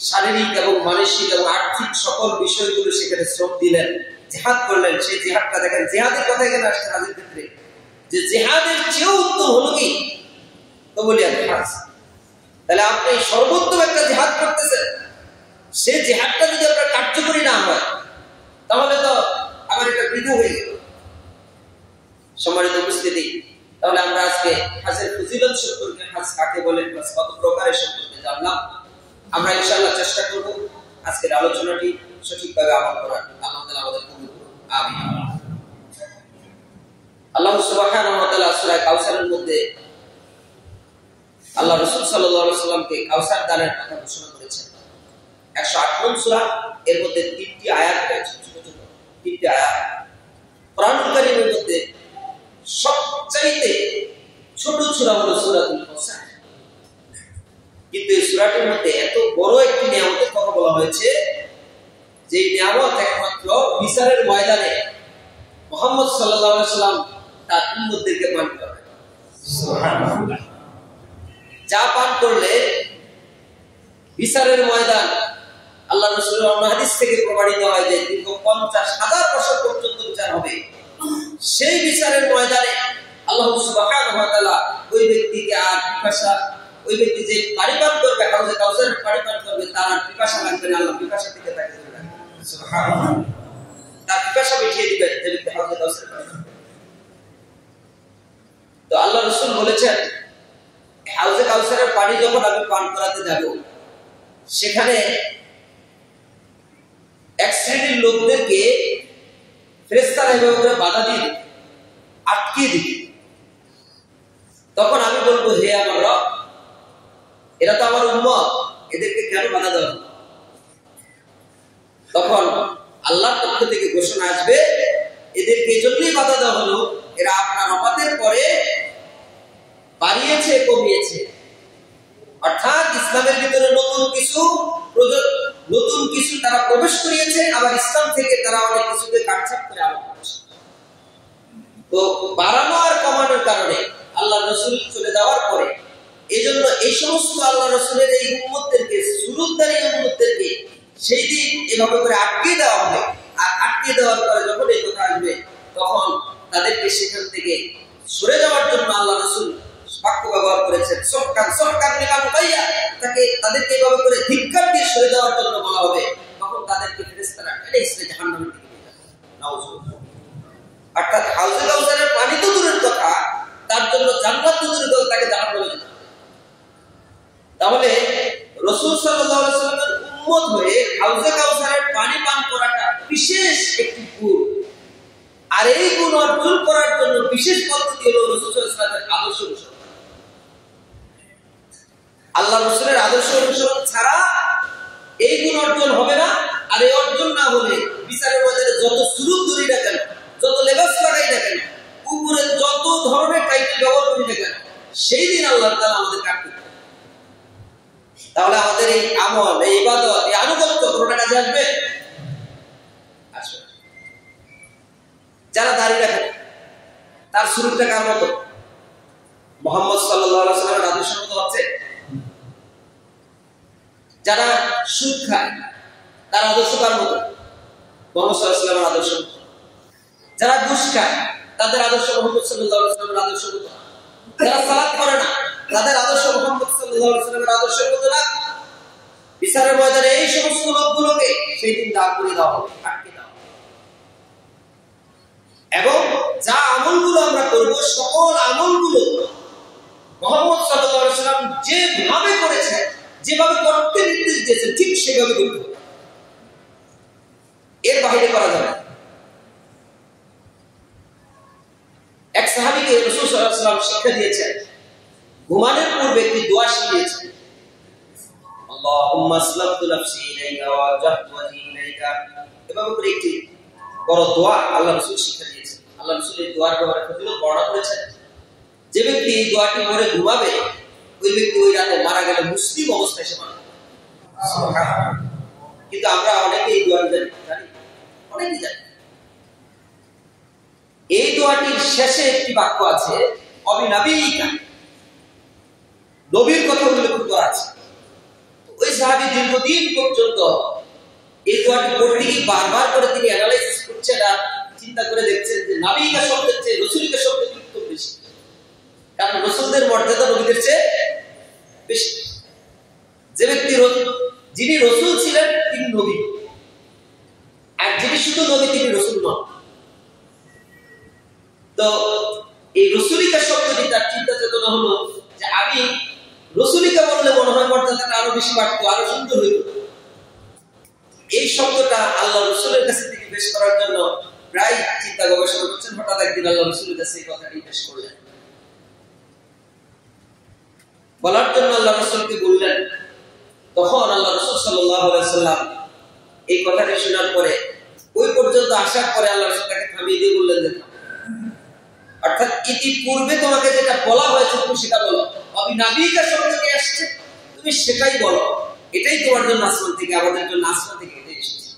শারীরিক এবং মানসিক এবং আর্থিক সকল বিষয়গুলো সেখানে শ্রম দিলেন, জিহাদ করলেন, সেই জিহাদটা দেখেন, জিহাদের কথা এখানে আসছে হাজের ক্ষেত্রে, যে জিহাদের চেয়েও উত্তম হলো কি কবুলিয়াত হজ। তাহলে আপনি সর্বোত্তম একটা জিহাদ করতেছেন, সেই জিহাদটা যদি আপনার কার্যকরী না হয় তাহলে তো আমার এটা বৃথা হয়ে গেল। সম্মানিত উপস্থিতি, তাহলে আমরা আজকে হজের ফজিলত সম্পর্কে, হজ কাকে বলে, হজ কত প্রকারের সম্পর্কে জানলাম। আমরা ইনশাআল্লাহ চেষ্টা করব আজকের আলোচনাটি সঠিকভাবে আমল করার। আল্লাহ তাআলা আমাদের কবুল করুন, আমিন। আল্লাহ সুবহানাহু ওয়া তাআলা সূরা কাউসারের মধ্যে আল্লাহ রাসূল সাল্লাল্লাহু আলাইহি ওয়াসাল্লামকে কাউসার দানের কথা ঘোষণা করেছেন। 108 নং সূরা, এর মধ্যে 3টি আয়াত রয়েছে, ছোট ছোট 3টি আয়াত। কোরআনুল কারীমের মধ্যে সবচাইতে ছোট সূরা হলো সূরাতুল কাউসার, কিন্তু এই সূরাটির মধ্যে এত বড় একটি নিয়ামতের কথা বলা হয়েছে যে নিয়ামত একমাত্র বিচারের ময়দানে মুহাম্মদ সাল্লাল্লাহু আলাইহি ওয়াসাল্লাম তার উম্মতদেরকে পান করাবেন। সুবহানাল্লাহ। যা পান করলে বিচারের ময়দান, আল্লাহ রাসূলের অন্য হাদিস থেকে প্রমাণিত হয় যে দীর্ঘ 50,000 বছর পর্যন্ত বিচার হবে। সেই বিচারের ময়দানে আল্লাহ সুবহানাহু ওয়া তাআলা ওই ব্যক্তিকে আর পিপাসা, ওই ব্যক্তি যে পানি পান করবে, হাউজে কাউসারের পানি পান করবে, তার আর পিপাসা লাগবে না। আল্লাহ পিপাসা থেকে তাকে ধরে রাখবেন, সুবহানাল্লাহ। তার পিপাসা মিটিয়ে দিবেন যে ব্যক্তি হাউজে কাউসারের পানি পান করবে। তো আল্লাহ রাসূল বলেছেন, হাউজে কাউসারের পানি যখন আমি পান করাতে যাব, সেখানে এক শ্রেণীর লোকদেরকে ফেরেশতারা এভাবে বাধা দিয়ে দিবে, আটকে দিবে। তখন আমি বলবো, হে আমার রব, এরা তো আমার উম্মত, এদেরকে কেন বাধা দেওয়া হলো? তখন আল্লাহর পক্ষ থেকে ঘোষণা আসবে, এদেরকে এজন্যই বাধা দেওয়া হলো, এরা আপনার ওফাতের পরে বাড়িয়েছে, কমিয়েছে। অর্থাৎ ইসলামের ভিতরে নতুন কিছু তারা প্রবেশ করিয়েছে, আবার ইসলাম থেকে তারা অনেক কিছুকে কাটছাট করে আরম্ভ করেছে। তো বাড়ানো আর কমানোর কারণে আল্লাহ রাসূল চলে যাওয়ার পরে এজন্য এই সমস্ত আল্লাহ রাসূলের এই উম্মতদেরকে, সুরুদ্দারী উম্মতদেরকে সেই দিন এভাবে করে আটকে দেওয়া হবে। আর আটকে দেওয়ার পরে যখন এই কথা আসবে, তখন তাদেরকে সেখান থেকে সরে যাওয়ার জন্য আল্লাহ রাসূল বাক্য ব্যবহার করেছেন, সরকার নিলাম ভাইয়া, তাদেরকে এভাবে করে ধিক্কার দিয়ে সরে যাওয়ার জন্য বলা হবে। তখন তাদেরকে ফেরেশতারা টেনে হিঁচড়ে জাহান্নামের দিকে নিয়ে যাবে, নাউযুবিল্লাহ। অর্থাৎ হাউজে কাউসারের পানি তো দূরের কথা, তার জন্য জান্নাত তো দূরের কথা, তাকে জাহান্নামে যেতে হবে। তাহলে রাসূল সাল্লাল্লাহু আলাইহি ওয়াসাল্লামের উম্মত হয়ে হাউজে কাউসারের পানি পান করাটা বিশেষ একটি গুণ। আর এই গুণ অর্জন করার জন্য বিশেষ পদ্ধতি হলো রাসূল সাল্লাল্লাহু আলাইহি ওয়াসাল্লামের আদর্শ অনুসরণ। আল্লাহ রাসূলের আদর্শ অনুসরণ ছাড়া এই গুণ অর্জন হবে না। আর এই অর্জন না হলে বিচারের ময়দানে যত সুরুত ধরি না কেন, যত লেবাস লাগাই না কেন, উপরে যত ধরনের টাইটেল ব্যবহার করি না কেন, সেই দিন আল্লাহ তাআলা আমাদের কাটবে। তাহলে আমাদের এই আমল, এই ইবাদত, এই আনুগত্য কোনটা কাজে আসবে? আসবে। যারা দাঁড়িয়ে রাখে তার সুরুতটা কার মতো? মুহাম্মদ সাল্লাল্লাহু আলাইহি ওয়াসাল্লামের আদর্শের মতো হচ্ছে। যারা সুদ খায় তার আদর্শ কার মতো? মুহাম্মদ সাল্লাল্লাহু আলাইহি ওয়াসাল্লামের আদর্শ মতো। যারা ঘুষ খায় তাদের আদর্শ মুহাম্মদ সাল্লাল্লাহু আলাইহি ওয়াসাল্লামের আদর্শ মতো। যারা সালাত করে না তাদের আদর্শ মুহাম্মদ সাল্লাল্লাহু আলাইহি ওয়াসাল্লামের আদর্শের মতো না। বিচারের ময়দানে এই সমস্ত লোকগুলোকে সেই দিন দাঁড় করে দেওয়া হবে, আটকে দেওয়া হবে। এবং যা আমলগুলো আমরা করব, সকল আমলগুলো মুহাম্মদ সাল্লাল্লাহু আলাইহি ওয়াসাল্লাম যেভাবে করেছেন, যেভাবে করতে নির্দেশ দিয়েছেন, ঠিক সেভাবে করতে হবে। এর বাইরে করা যাবে না। এক সাহাবীকে রাসূল সাল্লাল্লাহু আলাইহি ওয়াসাল্লাম শিক্ষা দিয়েছেন, ঘুমানোর পূর্বে একটি দোয়া শিখিয়েছেন, আল্লাহুম্মা আসলামতু নাফসি ইলাইকা ওয়া ওয়াজহাতু ওয়াজহি ইলাইকা। এভাবে করে একটি বড় দোয়া আল্লাহ রাসূল শিক্ষা দিয়েছেন। আল্লাহ রাসূল এই দোয়ার ব্যাপারে ফজিলত বর্ণনা করেছেন। যে ব্যক্তি এই দোয়াটি পরে ঘুমাবে ওই ব্যক্তি ওই রাতে মারা গেলে মুসলিম অবস্থায় সে মারা। কিন্তু আমরা অনেকে এই দোয়াটি জানি, অনেকেই জানি। এই দোয়াটির শেষে একটি বাক্য আছে, অবিনাবিকা, নবীর কথা উল্লেখ করা আছে। ওই সাহাবী দীর্ঘদিন পর্যন্ত এই দোয়াটি পড়তে গিয়ে বারবার করে তিনি অ্যানালাইসিস করছেন আর চিন্তা করে দেখছেন যে নাবিকা শব্দের চেয়ে রসুলিকা শব্দের গুরুত্ব বেশি, কারণ রসুলদের মর্যাদা নবীদের চেয়ে বেশি। যে ব্যক্তি যিনি রসুল ছিলেন তিনি নবী, আর যিনি শুধু নবী তিনি রসুল নন। তো এই রসুলিকা শব্দটি তার চিন্তা চেতনা হলো যে আমি রসুলিকা বললে মনে হয় মর্যাদাটা আরো বেশি বাড়তো, আরো সুন্দর হইত। এই শব্দটা আল্লাহ রসুলের কাছে থেকে পেশ করার জন্য প্রায় চিন্তা গবেষণা করছেন। হঠাৎ একদিন আল্লাহ রসুলের কাছে এই কথাটি পেশ করলেন। বলার জন্য আল্লাহ রসুলকে বললেন। তখন আল্লাহ রসুল সাল্লাল্লাহু আলাইহি সাল্লাম এই কথাটি শোনার পরে ওই পর্যন্ত আসার পরে আল্লাহ রসুল তাকে থামিয়ে দিয়ে বললেন যে, অর্থাৎ ইতিপূর্বে তোমাকে যেটা বলা হয়েছে তুমি সেটা বলো, অবিনাবিকা শব্দটি আসছে তুমি সেটাই বলো, এটাই তোমার জন্য আসমান থেকে, আমাদের জন্য আসমান থেকে এটাই এসেছে।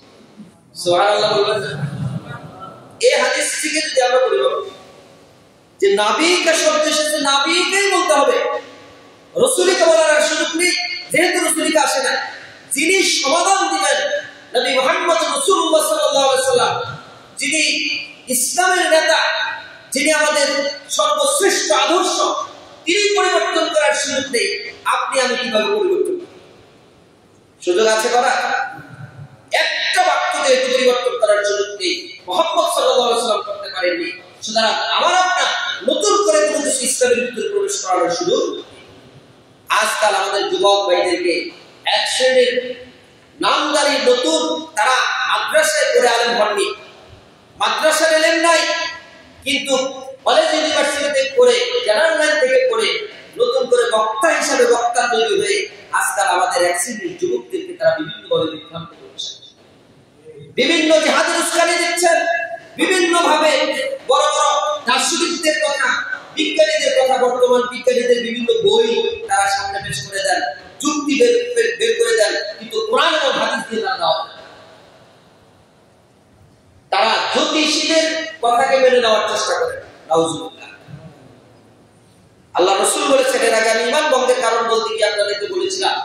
সুবহানাল্লাহ বলবেন। এই হাদিস থেকে যদি আমরা বলি যে নাবিকা শব্দ এসেছে, নাবিকাই বলতে হবে, রসুলিকা বলার আর সুযোগ নেই, যেহেতু রসুলিকা আসে না। যিনি সমাধান দিবেন নবী মুহাম্মদ রাসূলুল্লাহ সাল্লাল্লাহু আলাইহি সাল্লাম, যিনি ইসলামের নেতা, যিনি আমাদের সর্বশ্রেষ্ঠ আদর্শ, তিনি পরিবর্তন করার সুযোগ নেই। আপনি আমি কিভাবে পরিবর্তন করব? সুযোগ আছে করা? একটা বাক্য দিয়ে পরিবর্তন করার সুযোগ নেই। মুহাম্মদ সাল্লাল্লাহু আলাইহি সাল্লাম করতে পারেননি, সুতরাং আমার আপনার নতুন করে কোনো কিছু ইসলামের ভিতরে প্রবেশ করার সুযোগ। আজকাল আমাদের যুবক ভাইদেরকে এক শ্রেণীর নামদারি নতুন, তারা মাদ্রাসায় পড়ে আলেম হননি, মাদ্রাসার এলেম নাই, কিন্তু কলেজ ইউনিভার্সিটিতে পড়ে, জেনারেল লাইন থেকে পড়ে নতুন করে বক্তা হিসাবে বক্তা তৈরি হয়ে আজকাল আমাদের এক শ্রেণীর যুবকদেরকে তারা বিভিন্নভাবে বিভ্রান্ত করছেন, বিভিন্ন জিহাদের উস্কানি দিচ্ছেন, বিভিন্ন ভাবে বড় বড় দার্শনিকদের কথা, বিজ্ঞানীদের কথা, বর্তমান বিজ্ঞানীদের বিভিন্ন বই তারা সামনে পেশ করে দেন, যুক্তি বের করে দেন, কিন্তু কোরআন এবং হাদিস দিয়ে তারা দাও। তারা জ্যোতিষীদের কথাকে মেনে নেওয়ার চেষ্টা করে। নাউজুবিল্লাহ। আল্লাহ রাসূল বলেছেন, এর আগে আমি ঈমান ভঙ্গের কারণ বলতে গিয়ে আপনাদেরকে বলেছিলাম,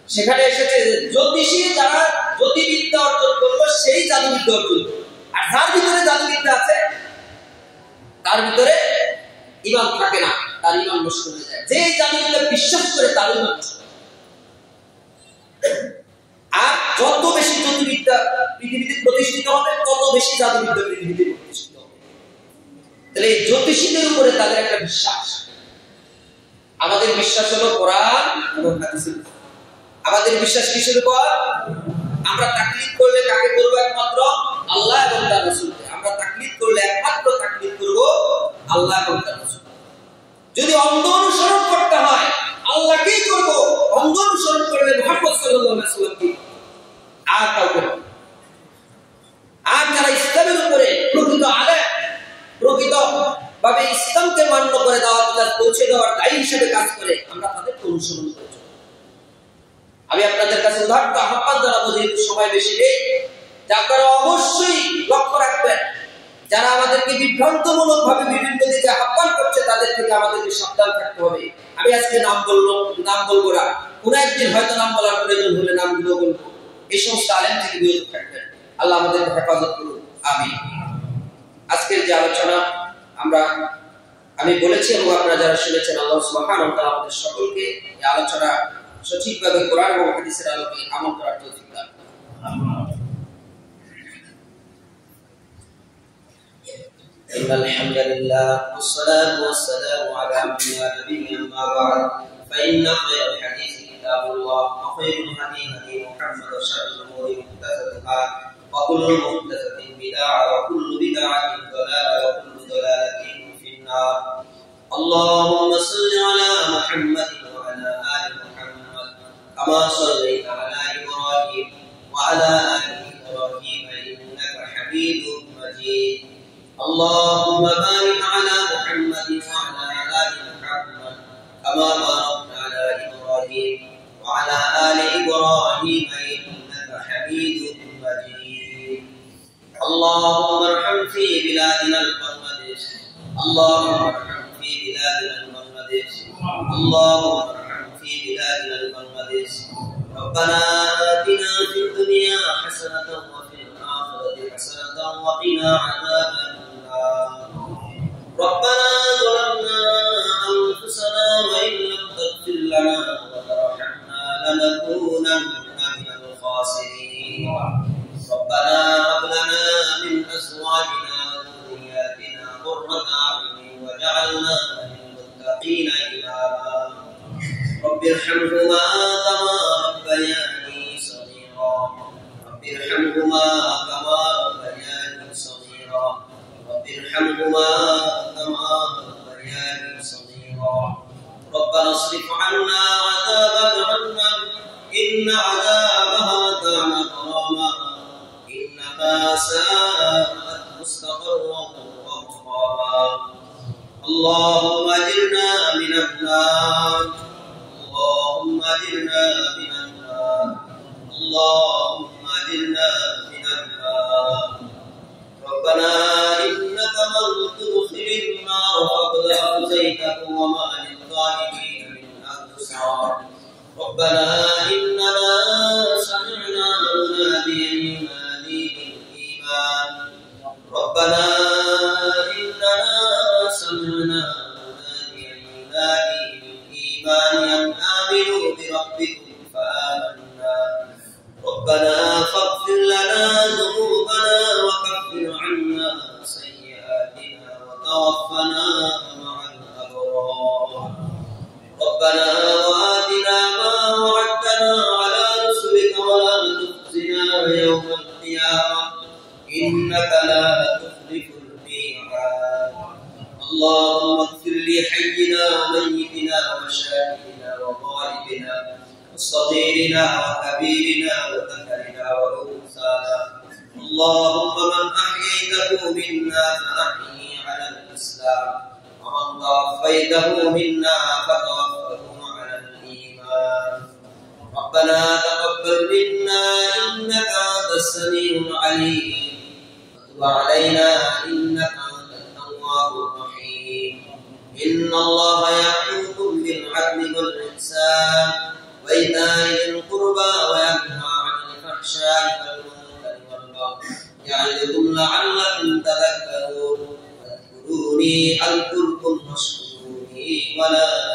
সেখানে এসেছে যে জ্যোতিষী যারা জ্যোতির্বিদ্যা অর্জন করলো সেই জাদুবিদ্যা অর্জন করলো, আর যার ভিতরে জাদুবিদ্যা আছে তার ভিতরে ঈমান থাকে না, তার ঈমান নষ্ট হয়ে যায়। যে জাদুবিদ্যা বিশ্বাস করে তার ঈমান নষ্ট হয়। আর যত বেশি জ্যোতির্বিদ্যা পৃথিবীতে প্রতিষ্ঠিত হবে তত বেশি জাদুবিদ্যা পৃথিবীতে প্রতিষ্ঠিত হবে। তাহলে এই জ্যোতিষীদের উপরে তাদের একটা বিশ্বাস। আমাদের বিশ্বাস হলো কোরআন এবং হাদিসের। আমাদের বিশ্বাস কিসের উপর? আমরা তাকলিদ করলে কাকে করব? একমাত্র আল্লাহ এবং তার রাসূলকে। আমরা তাকলিদ করলে একমাত্র তাকলিদ করব আল্লাহ এবং তার রাসূল। যদি অন্ধ অনুসরণ করতে হয় আল্লাহকেই করব, অন্ধ অনুসরণ করলে মুহাম্মদ সাল্লাল্লাহু আলাইহি ওয়াসাল্লামকে আর কাউকে না। আর যারা ইসলামের উপরে প্রকৃত আলেম, প্রকৃত ভাবে ইসলামকে মান্য করে দাওয়াত পৌঁছে দেওয়ার দায়ী হিসেবে কাজ করে, আমরা তাদেরকে অনুসরণ করব। আমি আপনাদের কাছে উদাহরণ আহ্বান জানাবো, যেহেতু সময় বেশি নেই, যে আপনারা অবশ্যই লক্ষ্য রাখবেন যারা আমাদেরকে বিভ্রান্তমূলক ভাবে বিভিন্ন দিকে আহ্বান করছে তাদের থেকে আমাদেরকে সাবধান থাকতে হবে। আমি আজকে নাম বলবো না, কোন একদিন হয়তো নাম বলার প্রয়োজন হলে নামগুলো বলবো। এই সমস্ত আলেম থেকে বিরত থাকবেন। আল্লাহ আমাদেরকে হেফাজত করুন, আমিন। আজকের যে আলোচনা আমি বলেছি এবং আপনারা যারা শুনেছেন, আল্লাহ সুবহানাহু ওয়া তাআলা আমাদের সকলকে এই আলোচনা সঠিকভাবে কোরআন এবং হাদিসের আলোকে আমল করার তৌফিক দান করুন। إن الحمد لله والصلاة والسلام على من لا نبي أما بعد فإن خير الحديث كتاب الله وخير الهدي هدي محمد وشر الأمور محدثاتها وكل محدثة بدعة وكل بدعة ضلالة وكل ضلالة في النار. اللهم صل على محمد وعلى آل محمد كما صليت على إبراهيم وعلى آل إبراهيم إنك حميد مجيد. اللهم بارك على محمد وعلى آل كما باركت على إبراهيم وعلى آل إبراهيم إنك حميد مجيد. اللهم ارحم في بلادنا المقدس، اللهم ارحم في بلادنا المقدس، اللهم ارحم في بلادنا المقدس. ربنا آتنا في الدنيا حسنة وفي الآخرة حسنة وقنا عذاب النار. ربنا ظلمنا أنفسنا وإن لم تغفر لنا وترحمنا لنكونن من الخاسرين. ربنا هب لنا من أزواجنا وذرياتنا قرة أعين واجعلنا للمتقين إماما. رب ارحمهما كما ربياني صغيرا، رب ارحمهما كما ربياني صغيرا، رب ارحمهما كما ربياني صغيرا. ربنا اصرف عنا عذاب جهنم إن عذابها كان غراما إنها ساءت مستقرا ومقاما. اللهم أجرنا من النار، اللهم أجرنا من النار، اللهم أجرنا من النار. ربنا إنك من تدخل النار فقد أخزيته وما للظالمين من أنصار. ربنا إننا سمعنا مناديا ينادي للإيمان، ربنا إننا سمعنا مناديا ينادي للإيمان أن آمنوا بربكم فآمنا. ربنا فاغفر لنا ذنوبنا وكفر عنا سيئاتنا وتوفنا مع الأبرار. ربنا وآتنا ما وعدتنا على رسلك ولا تخزنا يوم القيامة إنك لا تخلف الميعاد. اللهم اغفر لحينا وميتنا وشاهدنا وغائبنا وصغيرنا وكبيرنا وذكرنا وأنثانا. اللهم من أحييته منا فأحيي على الإسلام، ومن توفيته منا فتوفه على الإيمان. ربنا تقبل منا إنك أنت السميع العليم، وتب علينا إنك أنت التواب الرحيم. إن الله يأمركم بالعدل والإحسان وإيتاء ذي القربى وينهى عن الفحشاء والمنكر والبغي يعظكم لعلكم تذكرون. اذكروني أذكركم واشكروني ولا